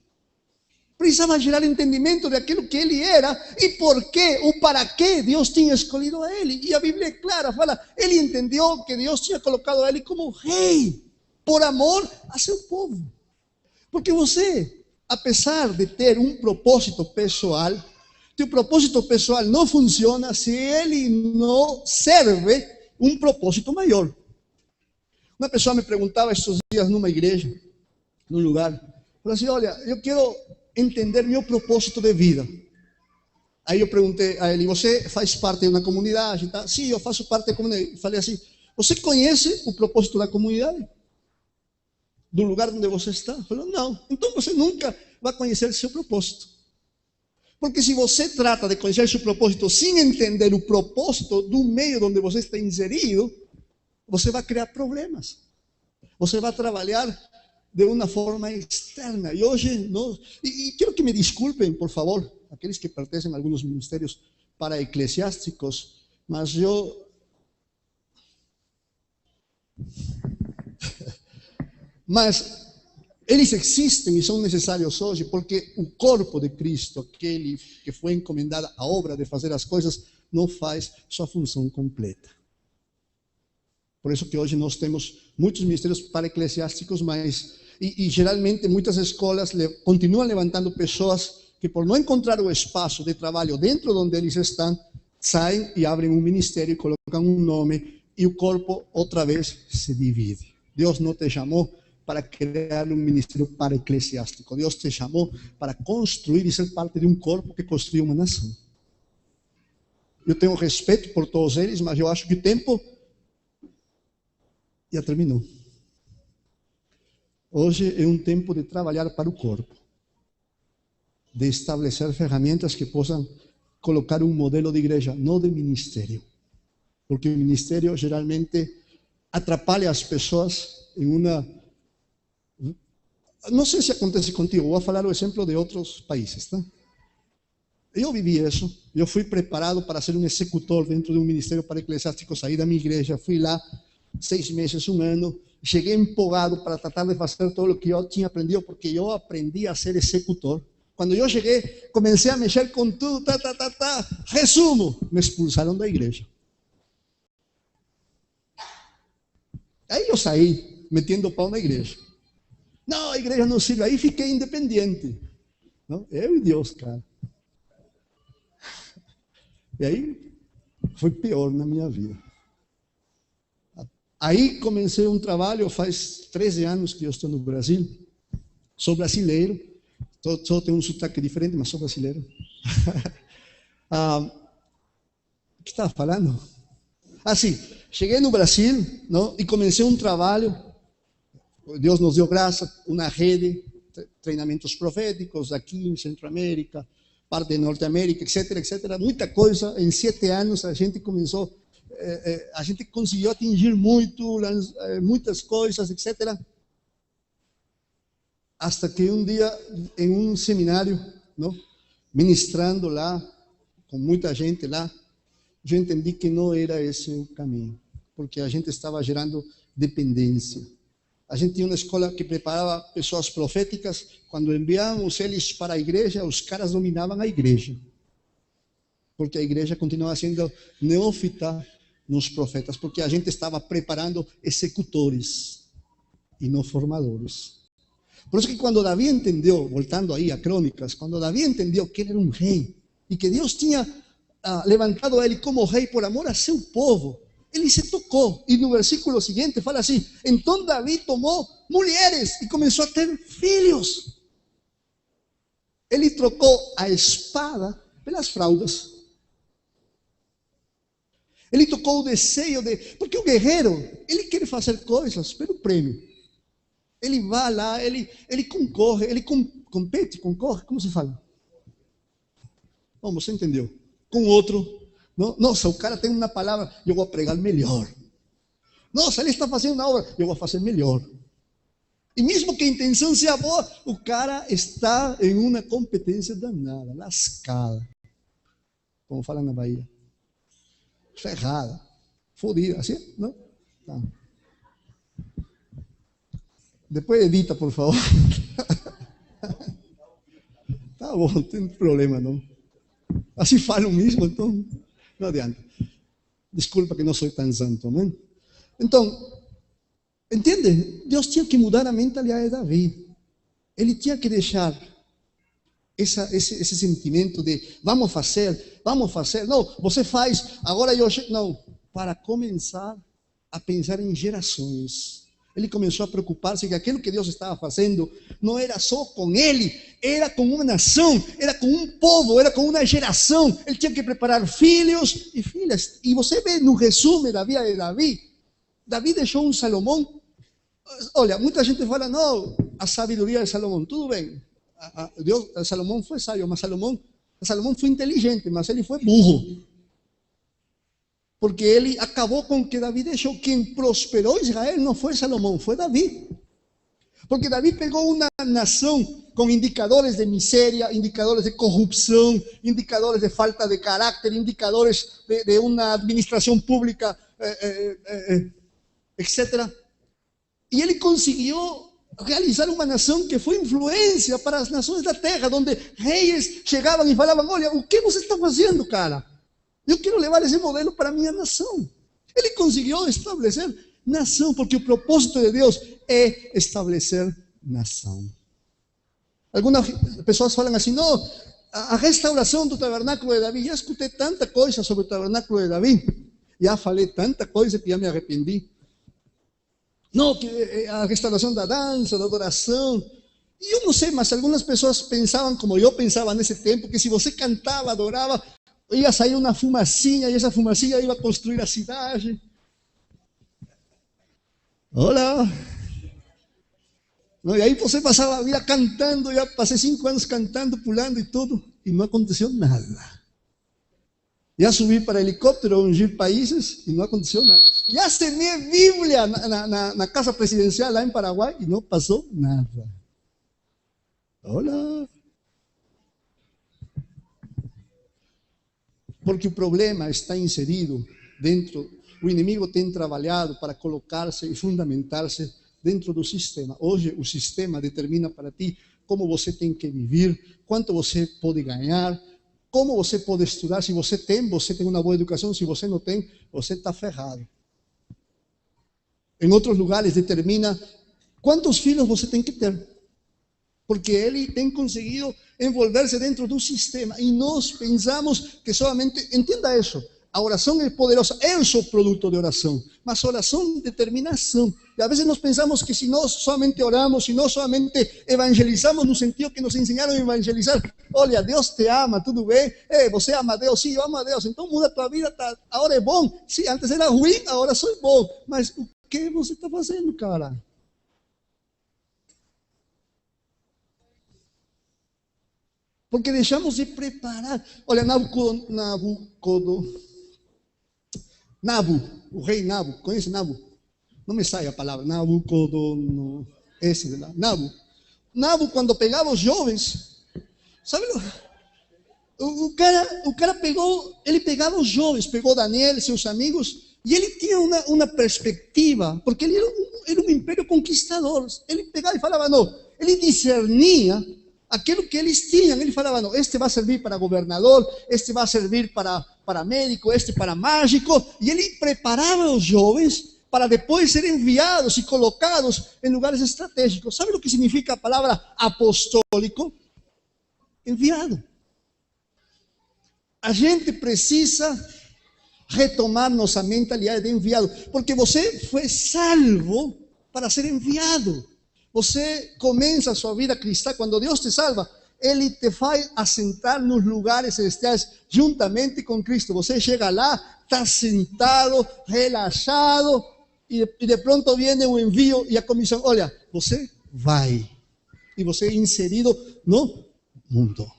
Precisava gerar entendimento daquilo que ele era e por quê, o para quê Deus tinha escolhido a ele. E a Bíblia é clara, fala, ele entendeu que Deus tinha colocado a ele como rei, por amor a seu povo. Porque você, apesar de ter um propósito pessoal, teu propósito pessoal não funciona se ele não serve um propósito maior. Uma pessoa me perguntava estes dias numa igreja, num lugar, falou assim, olha, eu quero entender meu propósito de vida. Aí eu perguntei a ele, você faz parte de uma comunidade? Tá? Sim, eu faço parte da comunidade. Falei assim, você conhece o propósito da comunidade? Do lugar onde você está? Ele falou, não. Então você nunca vai conhecer seu propósito. Porque se você trata de conhecer seu propósito sem entender o propósito do meio onde você está inserido, você vai criar problemas. Você vai trabalhar de uma forma externa. E hoje, não, e quero que me desculpem, por favor, aqueles que pertencem a alguns ministérios para-eclesiásticos, mas mas eles existem e são necessários hoje, porque o corpo de Cristo, aquele que foi encomendado a obra de fazer as coisas, não faz sua função completa. Por isso que hoje nós temos muitos ministérios para-eclesiásticos, mas e geralmente muitas escolas continuam levantando pessoas que, por não encontrar o espaço de trabalho dentro de onde eles estão, saem e abrem um ministério e colocam um nome e o corpo outra vez se divide. Deus não te chamou para criar um ministério para-eclesiástico. Deus te chamou para construir e ser parte de um corpo que construiu uma nação. Eu tenho respeito por todos eles, mas eu acho que o tempo já terminou. Hoje é um tempo de trabalhar para o corpo, de estabelecer ferramentas que possam colocar um modelo de igreja, não de ministério. Porque o ministério geralmente atrapalha as pessoas em uma... Não sei se acontece contigo, vou falar o exemplo de outros países, tá? Eu vivi isso, eu fui preparado para ser um executor dentro de um ministério para eclesiástico, saí da minha igreja, fui lá 6 meses, 1 ano, cheguei empolgado para tratar de fazer todo o que eu tinha aprendido, porque eu aprendi a ser executor. Quando eu cheguei, comecei a mexer com tudo, resumo, me expulsaram da igreja. Aí eu saí, metendo o pau na igreja. Não, a igreja não sirve, aí fiquei independente. Não? Eu e Deus, cara. E aí, foi pior na minha vida. Aí comecei um trabalho, faz 13 anos que eu estou no Brasil. Sou brasileiro, só tenho um sotaque diferente, mas sou brasileiro. O que estava falando? Sim, cheguei no Brasil, não, e comecei um trabalho. Deus nos deu graça, uma rede, treinamentos proféticos aqui em Centroamérica, parte de Norteamérica, etc, etc. Muita coisa. Em 7 anos a gente começou, a gente conseguiu atingir muitas coisas, etc. Hasta que um dia, em um seminário, não, ministrando lá, com muita gente lá, eu entendi que não era esse o caminho, porque a gente estava gerando dependência. A gente tinha uma escola que preparava pessoas proféticas. Quando enviávamos eles para a igreja, os caras dominavam a igreja, porque a igreja continuava sendo neófita nos profetas, porque a gente estava preparando executores e não formadores. Por isso que quando Davi entendeu, voltando aí a Crônicas, quando Davi entendeu que ele era um rei e que Deus tinha levantado ele como rei por amor a seu povo, ele se tocou. E no versículo seguinte fala assim: então Davi tomou mulheres e começou a ter filhos. Ele trocou a espada pelas fraldas. Ele tocou o desejo de... Porque o guerreiro, ele quer fazer coisas pelo prêmio. Ele vai lá, ele concorre, ele compete, concorre, como se fala? Bom, você entendeu. Com outro... Nossa, o cara tem uma palavra, eu vou pregar melhor. Nossa, ele está fazendo uma obra, eu vou fazer melhor. E mesmo que a intenção seja boa, o cara está em uma competência danada, lascada. Como fala na Bahia. Ferrada, fodida, assim, não? Tá. Depois edita, por favor. Tá bom, não tem problema, não. Assim falam mesmo, então... Não adianta. Desculpa que não sou tão santo, amém? Então, entende? Deus tinha que mudar a mentalidade de Davi. Ele tinha que deixar esse sentimento de vamos fazer. Não, você faz, agora eu... Não, para começar a pensar em gerações. Ele começou a preocupar-se que aquilo que Deus estava fazendo não era só com ele, era com uma nação, era com um povo, era com uma geração. Ele tinha que preparar filhos e filhas. E você vê no resumo da vida de Davi, Davi deixou um Salomão. Olha, muita gente fala, não, a sabedoria de Salomão, tudo bem. Salomão foi sábio, mas Salomão foi inteligente, mas ele foi burro. Porque ele acabou com o que Davi deixou. Quem prosperou Israel não foi Salomão, foi Davi. Porque Davi pegou uma nação com indicadores de miséria, indicadores de corrupção, indicadores de falta de caráter, indicadores de uma administração pública, etc. E ele conseguiu realizar uma nação que foi influência para as nações da terra, onde reis chegavam e falavam, olha, o que você está fazendo, cara? Eu quero levar esse modelo para a minha nação. Ele conseguiu estabelecer nação, porque o propósito de Deus é estabelecer nação. Algumas pessoas falam assim, não, a restauração do tabernáculo de Davi, já escutei tanta coisa sobre o tabernáculo de Davi, já falei tanta coisa que já me arrependi. Não, que a restauração da dança, da adoração. E eu não sei, mas algumas pessoas pensavam, como eu pensava nesse tempo, que se você cantava, adorava, ia sair uma fumacinha e essa fumacinha ia construir a cidade. Olá! E aí você passava a vida cantando, já passei 5 anos cantando, pulando e tudo, e não aconteceu nada. Já subi para helicóptero, ungir países, e não aconteceu nada. Já assinei Bíblia na Casa Presidencial lá em Paraguai, e não passou nada. Olá! Porque o problema está inserido dentro, o inimigo tem trabalhado para colocar-se e fundamentar-se dentro do sistema. Hoje o sistema determina para ti como você tem que viver, quanto você pode ganhar, como você pode estudar. Se você tem uma boa educação. Se você não tem, você está ferrado. Em outros lugares determina quantos filhos você tem que ter, porque ele tem conseguido envolver-se dentro do sistema. E nós pensamos que solamente, entenda isso, a oração é poderosa, eu sou produto de oração, mas a oração determina ação. E às vezes nós pensamos que se nós somente oramos, se nós somente evangelizamos no sentido que nos ensinaram a evangelizar, olha, Deus te ama, tudo bem, você ama a Deus, sim, eu amo a Deus, então muda a tua vida, agora é bom, sim, antes era ruim, agora sou bom, mas o que você está fazendo, cara? Porque deixamos de preparar. Olha, Nabu, o rei Nabu, conhece Nabu? Não me sai a palavra, Nabucodonosor, esse de lá, Nabu. Nabu, quando pegava os jovens, sabe, o cara pegava os jovens, pegou Daniel e seus amigos, e ele tinha uma perspectiva, porque ele era um império conquistador. Ele pegava e falava, não, ele discernia aquilo que eles tinham. Ele falava, não, este vai servir para governador, este vai servir para médico, este para mágico. E ele preparava os jovens para depois serem enviados e colocados em lugares estratégicos. Sabe o que significa a palavra apostólico? Enviado. A gente precisa retomar nossa mentalidade de enviado, porque você foi salvo para ser enviado. Você começa a sua vida cristã, quando Deus te salva, Ele te faz assentar nos lugares celestiais juntamente com Cristo. Você chega lá, está sentado, relaxado, e de pronto viene o envio e a comissão. Olha, você vai, e você é inserido no mundo.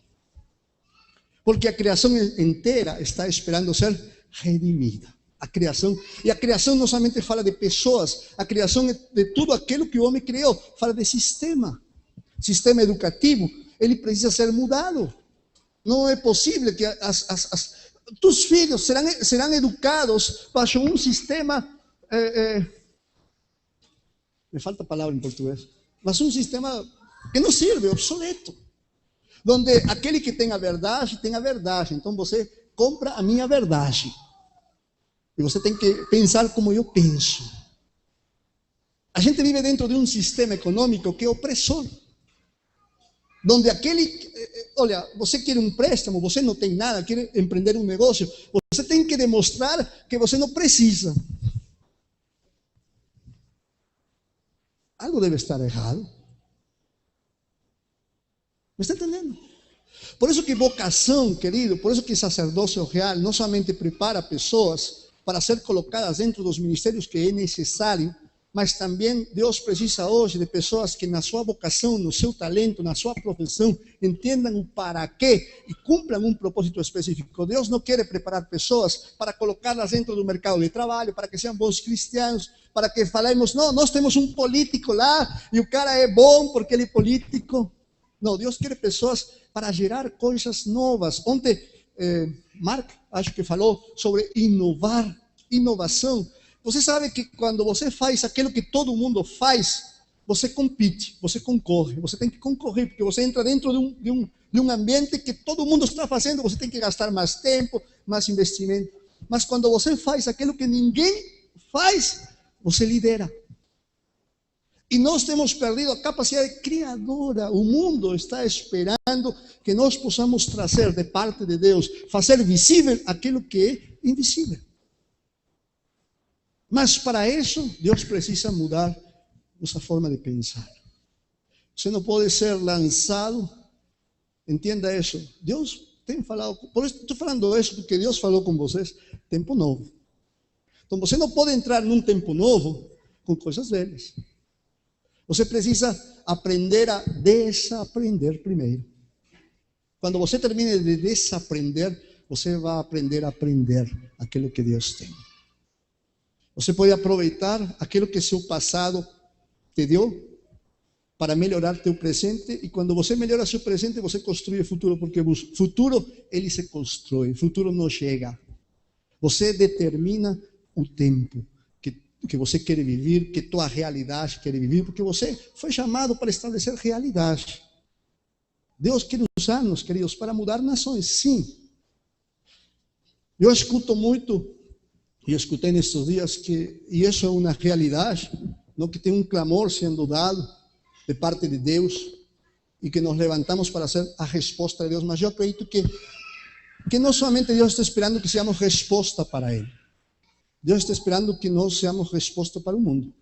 Porque a criação inteira está esperando ser redimida. A criação, e a criação não somente fala de pessoas, a criação é de tudo aquilo que o homem criou, fala de sistema educativo, ele precisa ser mudado. Não é possível que tus filhos serão educados baixo um sistema, me falta palavra em português, mas um sistema que não sirve, obsoleto, onde aquele que tem a verdade, então você compra a minha verdade. E você tem que pensar como eu penso. A gente vive dentro de um sistema econômico que é opressor. Onde olha, você quer um préstamo, você não tem nada, quer empreender um negócio, você tem que demonstrar que você não precisa. Algo deve estar errado. ¿Me está entendendo? Por isso que vocação, querido, por isso que sacerdócio real não somente prepara pessoas para ser colocadas dentro dos ministérios que é necessário, mas também Deus precisa hoje de pessoas que na sua vocação, no seu talento, na sua profissão, entendam o para quê e cumpram um propósito específico. Deus não quer preparar pessoas para colocá-las dentro do mercado de trabalho, para que sejam bons cristianos, para que falemos, não, nós temos um político lá e o cara é bom porque ele é político. Não, Deus quer pessoas para gerar coisas novas. Ontem, Mark, acho que falou sobre inovação. Você sabe que quando você faz aquilo que todo mundo faz, você compete, você concorre, você tem que concorrer, porque você entra dentro de um ambiente que todo mundo está fazendo, você tem que gastar mais tempo, mais investimento. Mas quando você faz aquilo que ninguém faz, você lidera. E nós temos perdido a capacidade criadora. O mundo está esperando que nós possamos trazer de parte de Deus, fazer visível aquilo que é invisível. Mas para isso, Deus precisa mudar nossa forma de pensar. Você não pode ser lançado, entenda isso. Deus tem falado, por isso estou falando isso, porque Deus falou com vocês, tempo novo. Então você não pode entrar num tempo novo com coisas velhas. Você precisa aprender a desaprender primeiro. Quando você termine de desaprender, você vai aprender a aprender aquilo que Deus tem. Você pode aproveitar aquilo que seu passado te deu para melhorar teu presente, e quando você melhora seu presente, você construi o futuro, porque o futuro, ele se constrói, o futuro não chega. Você determina o tempo que você quer viver, que tua realidade quer viver, porque você foi chamado para estabelecer realidade. Deus quer usar-nos, queridos, para mudar nações, sim. Eu escuto muito, e escutei nestes dias, e isso é uma realidade, não, que tem um clamor sendo dado de parte de Deus, e que nos levantamos para ser a resposta de Deus, mas eu acredito que não somente Deus está esperando que seamos resposta para Ele. Deus está esperando que nós seamos resposta para o mundo.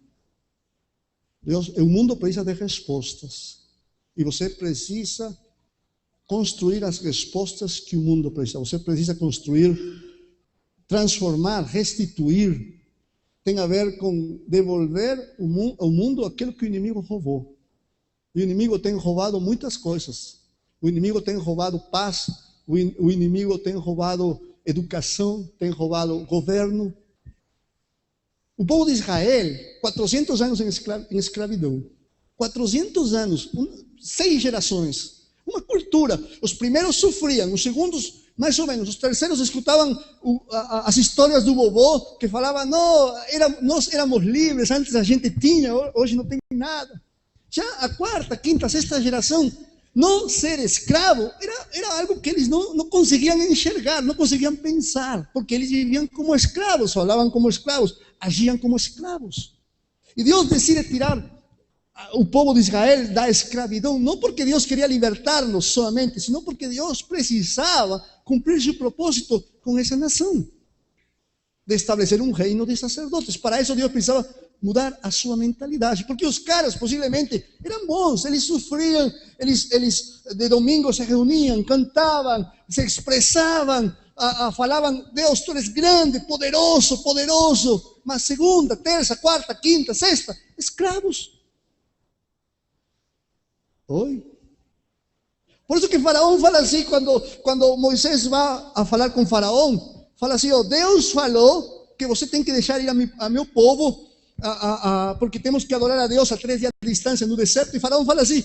O mundo precisa de respostas. E você precisa construir as respostas que o mundo precisa. Você precisa construir, transformar, restituir. Tem a ver com devolver ao mundo aquilo que o inimigo roubou. O inimigo tem roubado muitas coisas. O inimigo tem roubado paz. O inimigo tem roubado educação. Tem roubado governo. O povo de Israel, 400 anos em escravidão, 400 anos, 6 gerações, uma cultura. Os primeiros sofriam, os segundos mais ou menos, os terceiros escutavam as histórias do vovô, que falava, não, nós éramos livres, antes a gente tinha, hoje não tem nada. Já a quarta, quinta, sexta geração, não ser escravo era algo que eles não conseguiam enxergar, não conseguiam pensar, porque eles viviam como escravos, falavam como escravos, agiam como escravos. E Deus decide tirar o povo de Israel da escravidão, não porque Deus queria libertar-nos somente, sino porque Deus precisava cumprir seu propósito com essa nação, de estabelecer um reino de sacerdotes. Para isso Deus precisava mudar a sua mentalidade, porque os caras possivelmente eram bons, eles sofriam, eles de domingo se reuniam, cantavam, se expressavam, falavam, Deus, tu eres grande, poderoso, poderoso, mas segunda, terça, quarta, quinta, sexta, escravos. Oi? Por isso que Faraó fala assim, quando Moisés vai a falar com Faraó, fala assim, Deus falou que você tem que deixar ir a meu povo, porque temos que adorar a Deus a 3 dias de distância no deserto. E Faraó fala assim,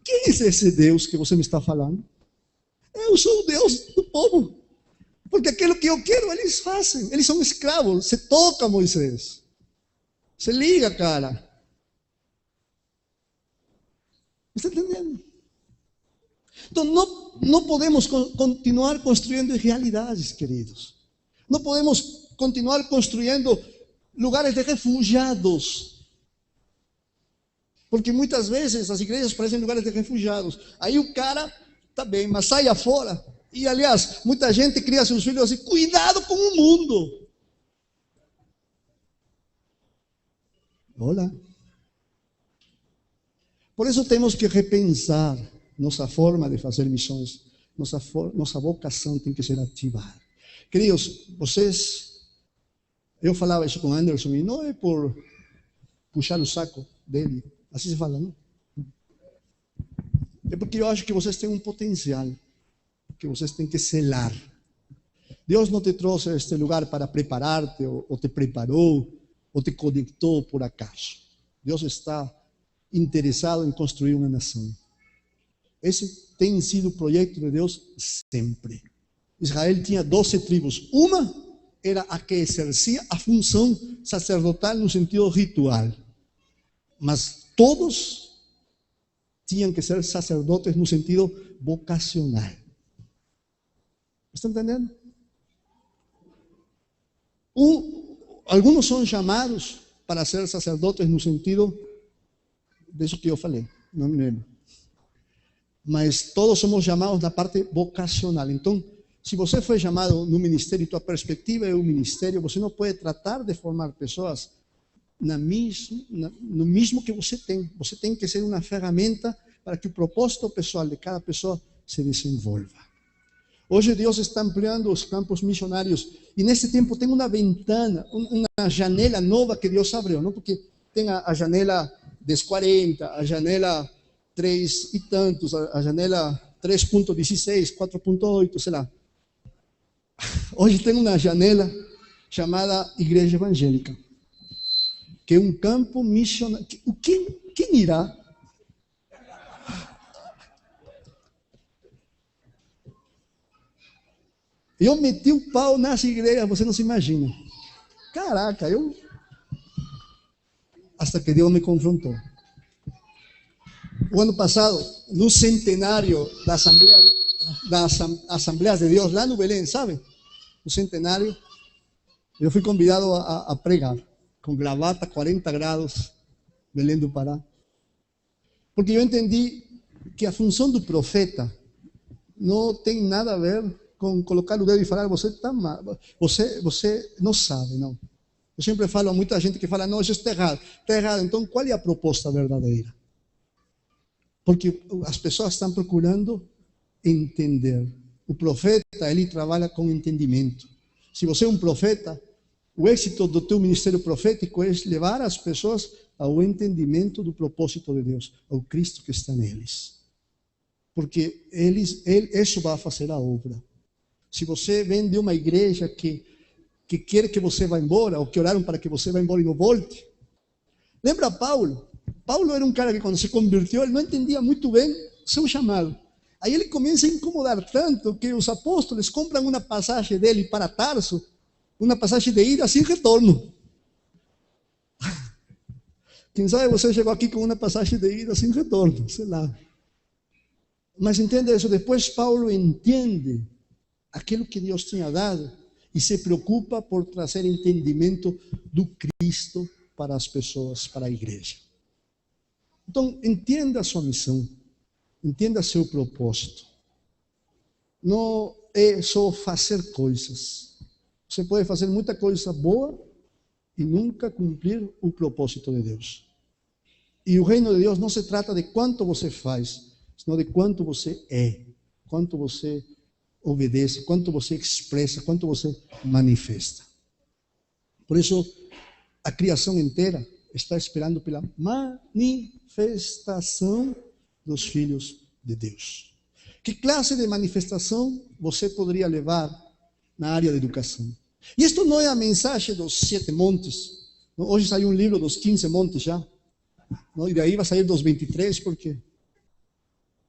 quem é esse Deus que você me está falando? Eu sou o Deus do povo, porque aquilo que eu quero eles fazem, eles são escravos. Se toca, Moisés, se liga, cara. ¿Está entendendo? Então não podemos continuar construindo realidades, queridos. Não podemos continuar construindo lugares de refugiados, porque muitas vezes as igrejas parecem lugares de refugiados. Aí o cara, tá bem, mas sai afora. E aliás, muita gente cria seus filhos assim, cuidado com o mundo. Olá. Por isso temos que repensar nossa forma de fazer missões. Nossa vocação tem que ser ativada. Queridos, eu falava isso com o Anderson, e não é por puxar o saco dele, assim se fala, não? É porque eu acho que vocês têm um potencial, que vocês têm que selar. Deus não te trouxe a este lugar para preparar-te, ou te preparou, ou te conectou por acaso. Deus está interessado em construir uma nação. Esse tem sido o projeto de Deus sempre. Israel tinha 12 tribos. Uma era a que exercia a função sacerdotal no sentido ritual. Mas todos tinham que ser sacerdotes no sentido vocacional. Está entendendo? Alguns são chamados para ser sacerdotes no sentido disso que eu falei, não me lembro. Mas todos somos chamados na parte vocacional. Então, se você foi chamado no ministério e tua perspectiva é o ministério, você não pode tratar de formar pessoas no mesmo que você tem. Você tem que ser uma ferramenta para que o propósito pessoal de cada pessoa se desenvolva. Hoje Deus está ampliando os campos missionários. E nesse tempo tem uma ventana, uma janela nova que Deus abriu, não? Porque tem a janela 1040, a janela 3 e tantos, a janela 3.16, 4.8, sei lá. Hoje tem uma janela chamada Igreja Evangélica, que é um campo missionário. Quem irá? Eu meti o pau nas igrejas, você não se imagina. Caraca, hasta que Deus me confrontou. O ano passado, no centenário das Assembleias de Deus, lá no Belém, sabe? No centenário, eu fui convidado a pregar, com gravata, 40 graus, Belém do Pará. Porque eu entendi que a função do profeta não tem nada a ver com colocar o dedo e falar, você está mal, você não sabe, não. Eu sempre falo a muita gente que fala, não, isso está errado. Então, qual é a proposta verdadeira? Porque as pessoas estão procurando entender. O profeta, ele trabalha com entendimento. Se você é um profeta, o êxito do teu ministério profético é levar as pessoas ao entendimento do propósito de Deus, ao Cristo que está neles. Porque isso vai fazer a obra. Se você vem de uma igreja que quer que você vá embora, ou que oraram para que você vá embora e não volte. Lembra Paulo? Paulo era um cara que quando se converteu, ele não entendia muito bem seu chamado. Aí ele começa a incomodar tanto que os apóstolos compram uma passagem dele para Tarso, uma passagem de ida sem retorno. Quem sabe você chegou aqui com uma passagem de ida sem retorno, sei lá. Mas entenda isso, depois Paulo entende aquilo que Deus tinha dado e se preocupa por trazer entendimento do Cristo para as pessoas, para a igreja. Então, entenda a sua missão, entenda seu propósito. Não é só fazer coisas. Você pode fazer muita coisa boa e nunca cumprir o propósito de Deus. E o reino de Deus não se trata de quanto você faz, senão de quanto você é, quanto você obedece, quanto você expressa, quanto você manifesta. Por isso, a criação inteira está esperando pela manifestação dos filhos de Deus. Que classe de manifestação você poderia levar na área da educação? E isto não é a mensagem dos 7 montes. Hoje saiu um livro dos 15 montes já. E daí vai sair dos 23, porque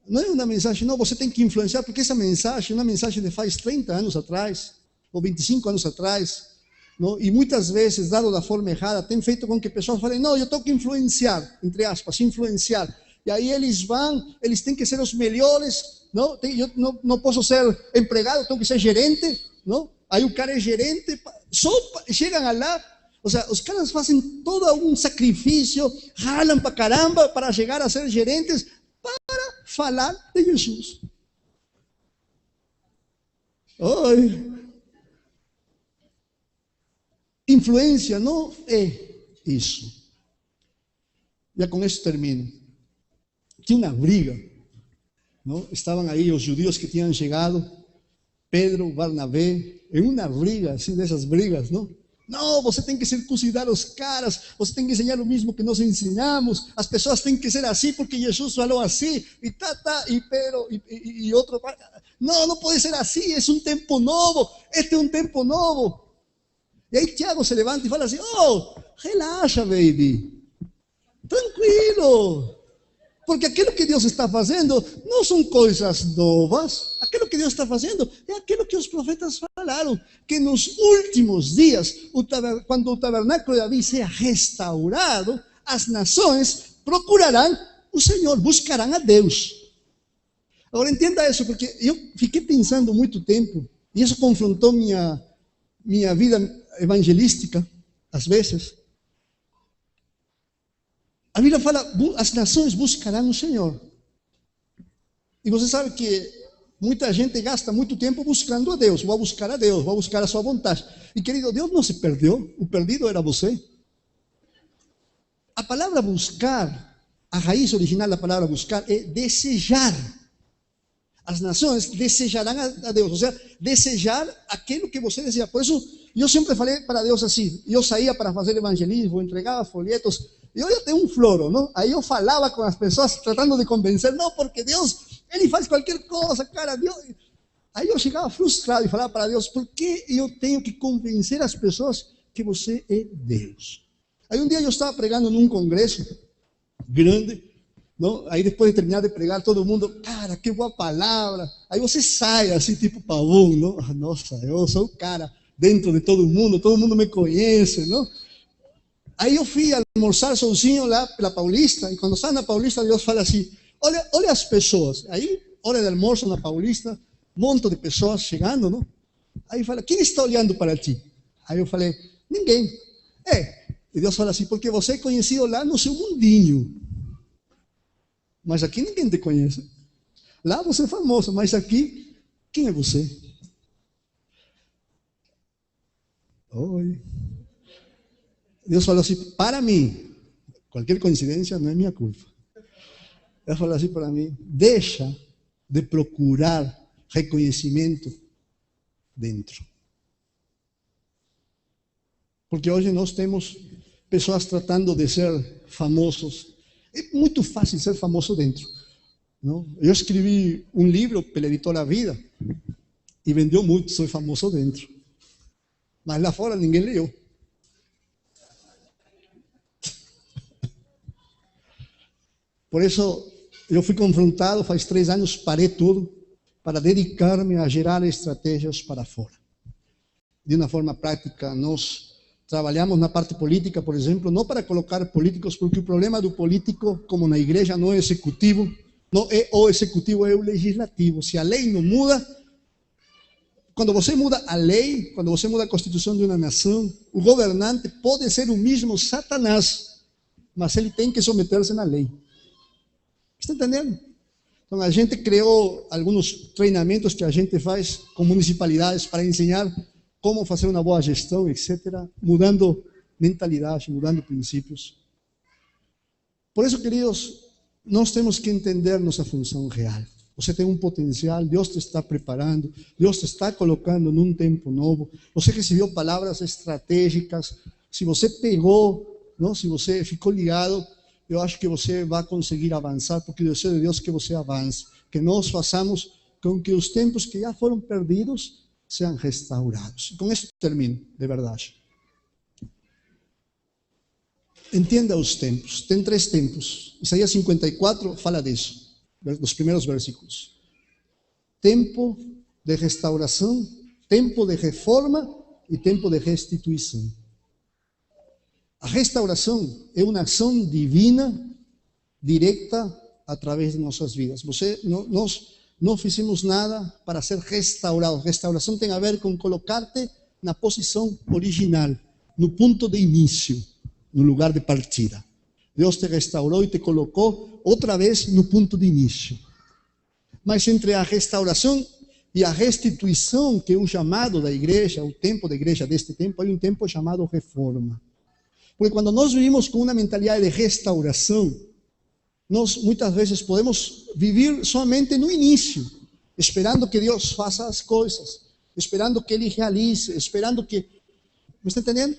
não é uma mensagem, não, você tem que influenciar, porque essa mensagem é uma mensagem de faz 30 anos atrás, ou 25 anos atrás, não? E muitas vezes, dado da forma errada, tem feito com que pessoas falem, não, eu tenho que influenciar, entre aspas, influenciar. E aí eles têm que ser os melhores, não? Eu não posso ser empregado, tenho que ser gerente, não? Aí o cara é gerente, chegam lá, ou seja, os caras fazem todo um sacrifício, ralam para caramba para chegar a ser gerentes, para falar de Jesus. Oi. Influência não é isso. Já com isso termino. Tinha uma briga, não? Estavam aí os judeus que tinham chegado, Pedro, Barnabé, em uma briga, assim, dessas brigas, não? Não, você tem que circuncidar os caras, você tem que ensinar o mesmo que nós ensinamos, as pessoas têm que ser assim porque Jesus falou assim, e Pedro e outro, não pode ser assim, é um tempo novo, este é um tempo novo. E aí Tiago se levanta e fala assim, relaxa, baby, tranquilo, porque aquilo que Deus está fazendo não são coisas novas, aquilo que Deus está fazendo é aquilo que os profetas falaram, que nos últimos dias, quando o tabernáculo de Davi seja restaurado, as nações procurarão o Senhor, buscarão a Deus. Agora entenda isso, porque eu fiquei pensando muito tempo, e isso confrontou minha vida evangelística, às vezes. A Bíblia fala, as nações buscarão o Senhor. E você sabe que muita gente gasta muito tempo buscando a Deus. Vou buscar a Deus, vou buscar a sua vontade. E querido, Deus não se perdeu. O perdido era você. A palavra buscar, a raiz original da palavra buscar é desejar. As nações desejarão a Deus, ou seja, desejar aquilo que você deseja. Por isso, eu sempre falei para Deus assim, eu saía para fazer evangelismo, entregava folhetos, eu ia ter um floro, não? Aí eu falava com as pessoas, tratando de convencer, não, porque Deus, Ele faz qualquer coisa, cara, Deus... Aí eu chegava frustrado e falava para Deus, por que eu tenho que convencer as pessoas que você é Deus? Aí um dia eu estava pregando num congresso grande, não? Aí depois de terminar de pregar, todo mundo, cara, que boa palavra. Aí você sai assim, tipo pavão, não? Nossa, eu sou o cara dentro de todo mundo me conhece, não? Aí eu fui almoçar sozinho lá pela Paulista, e quando estava na Paulista, Deus fala assim, olha as pessoas. Aí, hora de almoço na Paulista, monte de pessoas chegando, não? Aí fala, quem está olhando para ti? Aí eu falei, ninguém. E Deus fala assim, porque você é conhecido lá no seu mundinho, mas aqui ninguém te conhece. Lá você é famoso, mas aqui, quem é você? Oi. Deus falou assim, para mim, qualquer coincidência não é minha culpa. Deus falou assim para mim, deixa de procurar reconhecimento dentro. Porque hoje nós temos pessoas tratando de ser famosos. É muito fácil ser famoso dentro, não? Eu escrevi um livro pela editora Vida e vendeu muito, sou famoso dentro. Mas lá fora ninguém leu. Por isso, eu fui confrontado, faz 3 anos, parei tudo para dedicar-me a gerar estratégias para fora. De uma forma prática, nós trabalhamos na parte política, por exemplo, não para colocar políticos, porque o problema do político, como na igreja, não é executivo, não é o executivo, é o legislativo. Se a lei não muda, quando você muda a lei, quando você muda a constituição de uma nação, o governante pode ser o mesmo Satanás, mas ele tem que submeter-se na lei. Está entendendo? Então, a gente criou alguns treinamentos que a gente faz com municipalidades para ensinar como fazer uma boa gestão, etc., mudando mentalidade, mudando princípios. Por isso, queridos, nós temos que entender nossa função real. Você tem um potencial, Deus te está preparando, Deus te está colocando num tempo novo. Você recebeu palavras estratégicas. Se você pegou, não? Se você ficou ligado, eu acho que você vai conseguir avançar, porque o desejo de Deus é que você avance, que nós façamos com que os tempos que já foram perdidos sejam restaurados. E com isso termino, de verdade. Entenda os tempos. Tem 3 tempos. Isaías 54 fala disso, nos primeiros versículos. Tempo de restauração, tempo de reforma e tempo de restituição. A restauração é uma ação divina, direta, através de nossas vidas. Nós não fizemos nada para ser restaurados. Restauração tem a ver com colocar-te na posição original, no ponto de início, no lugar de partida. Deus te restaurou e te colocou outra vez no ponto de início. Mas entre a restauração e a restituição, que é o chamado da igreja, o tempo da igreja deste tempo, é um tempo chamado reforma. Porque quando nós vivimos com uma mentalidade de restauração, nós muitas vezes podemos viver somente no início, esperando que Deus faça as coisas, esperando que Ele realize, esperando que... Me está entendendo?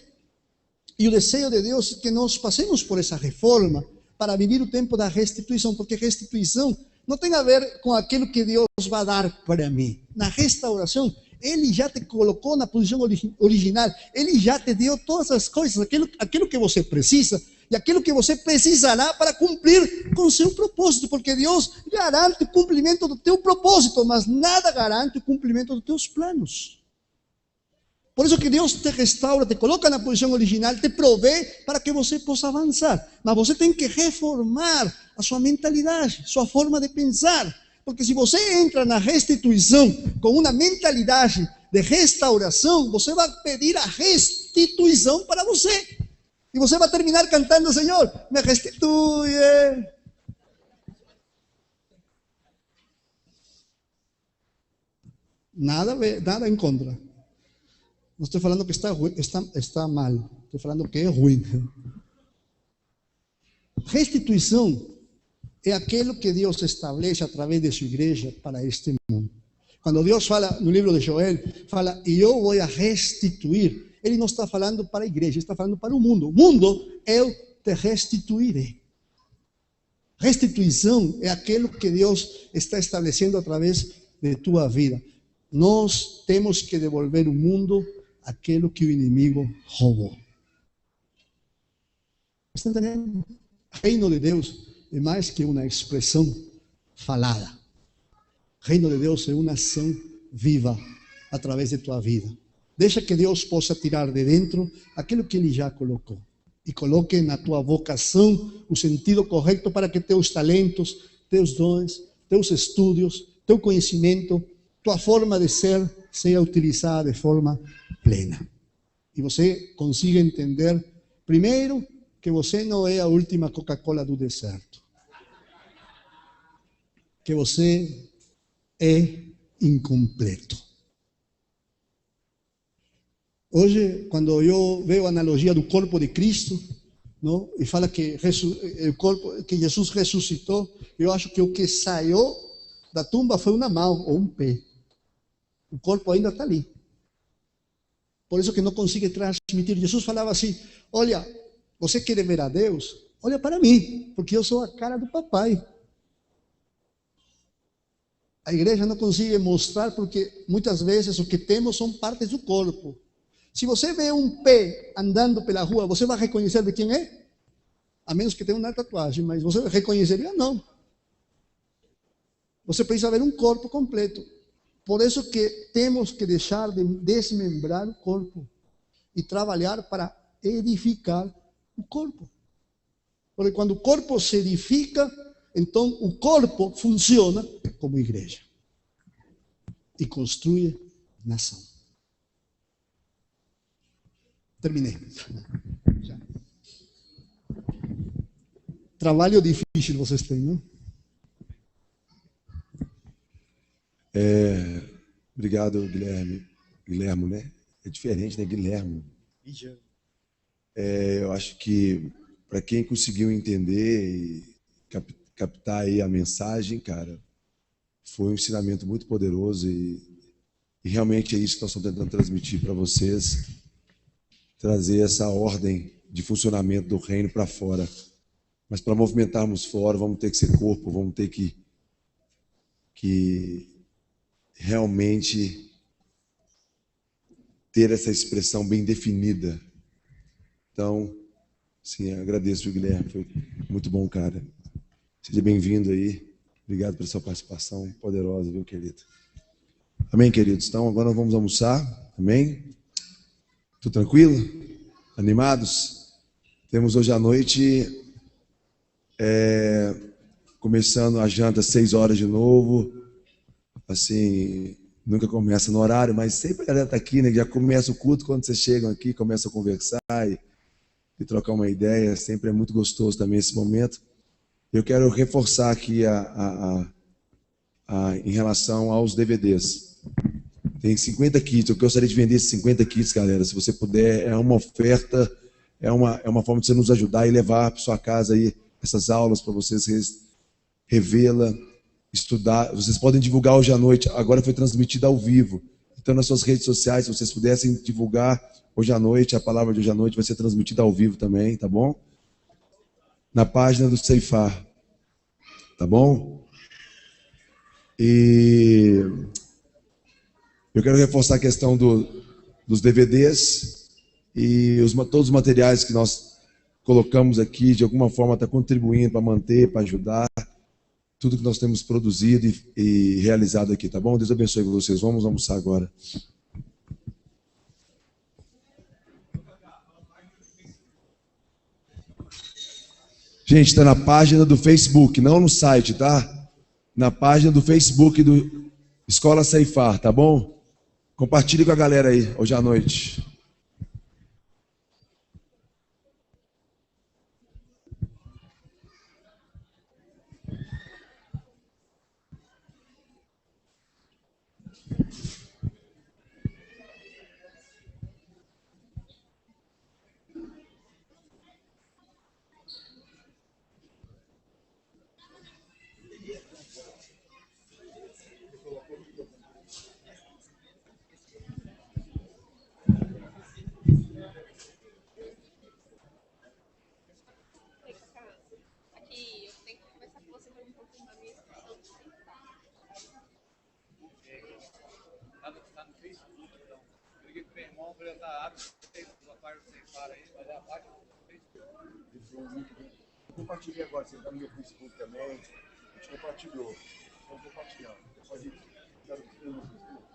E o desejo de Deus é que nós passemos por essa reforma para viver o tempo da restituição, porque restituição não tem a ver com aquilo que Deus vai dar para mim. Na restauração, Ele já te colocou na posição original, Ele já te deu todas as coisas, aquilo que você precisa e aquilo que você precisará para cumprir com o seu propósito, porque Deus garante o cumprimento do teu propósito, mas nada garante o cumprimento dos teus planos. Por isso que Deus te restaura, te coloca na posição original, te provê para que você possa avançar. Mas você tem que reformar a sua mentalidade, sua forma de pensar. Porque se você entra na restituição com uma mentalidade de restauração, você vai pedir a restituição para você. E você vai terminar cantando, Senhor, me restitui. Nada em contra. Não estou falando que está mal, estou falando que é ruim. Restituição é aquilo que Deus estabelece através de sua igreja para este mundo. Quando Deus fala no livro de Joel, fala, e eu vou restituir. Ele não está falando para a igreja, está falando para o mundo. O mundo, eu te restituirei. Restituição é aquilo que Deus está estabelecendo através de tua vida. Nós temos que devolver ao mundo aquilo que o inimigo roubou. ¿Está entendendo? Reino de Deus é mais que uma expressão falada. Reino de Deus é uma ação viva através de tua vida. Deixa que Deus possa tirar de dentro aquilo que Ele já colocou. E coloque na tua vocação o sentido correto para que teus talentos, teus dons, teus estudos, teu conhecimento, tua forma de ser seja utilizada de forma plena. E você consiga entender, primeiro, que você não é a última Coca-Cola do deserto. Que você é incompleto. Hoje, quando eu vejo a analogia do corpo de Cristo, não? E fala que o corpo, que Jesus ressuscitou, eu acho que o que saiu da tumba foi uma mão ou um pé. O corpo ainda está ali. Por isso que não consegue transmitir. Jesus falava assim, olha, você quer ver a Deus? Olha para mim, porque eu sou a cara do papai. A igreja não consegue mostrar porque muitas vezes o que temos são partes do corpo. Se você vê um pé andando pela rua, você vai reconhecer de quem é? A menos que tenha uma tatuagem, mas você reconheceria? Não. Você precisa ver um corpo completo. Por isso que temos que deixar de desmembrar o corpo e trabalhar para edificar o corpo. Porque quando o corpo se edifica, então o corpo funciona como igreja e construi nação. Terminei. Já. Trabalho difícil vocês têm, não? Obrigado, Guilherme. Guilhermo, né? É diferente, né? Guilhermo. Eu acho que para quem conseguiu entender e captar aí a mensagem, cara, foi um ensinamento muito poderoso e realmente é isso que nós estamos tentando transmitir para vocês, trazer essa ordem de funcionamento do reino para fora. Mas para movimentarmos fora, vamos ter que ser corpo, vamos ter que realmente ter essa expressão bem definida. Então, sim, agradeço, Guilherme, foi muito bom, cara. Seja bem-vindo aí. Obrigado pela sua participação poderosa, viu, querido? Amém, queridos? Então, agora nós vamos almoçar. Amém? Tudo tranquilo? Animados? Temos hoje à noite, começando a janta às 6 horas de novo. Assim, nunca começa no horário, mas sempre a galera está aqui, né? Já começa o culto quando vocês chegam aqui, começam a conversar e trocar uma ideia. Sempre é muito gostoso também esse momento. Eu quero reforçar aqui em relação aos DVDs. Tem 50 kits, eu gostaria de vender esses 50 kits, galera. Se você puder, é uma oferta, é uma forma de você nos ajudar e levar para sua casa aí essas aulas para vocês revê-la, estudar. Vocês podem divulgar hoje à noite, agora foi transmitida ao vivo. Então, nas suas redes sociais, se vocês pudessem divulgar hoje à noite, a palavra de hoje à noite vai ser transmitida ao vivo também, tá bom? Na página do Ceifar, tá bom? E eu quero reforçar a questão dos DVDs e todos os materiais que nós colocamos aqui, de alguma forma está contribuindo para manter, para ajudar tudo que nós temos produzido e realizado aqui, tá bom? Deus abençoe vocês. Vamos almoçar agora. Gente, está na página do Facebook, não no site, tá? Na página do Facebook do Escola Ceifar, tá bom? Compartilhe com a galera aí, hoje à noite. Compartilhei agora, você está no meu Facebook também. A gente compartilhou. Estamos compartilhando. Depois a gente.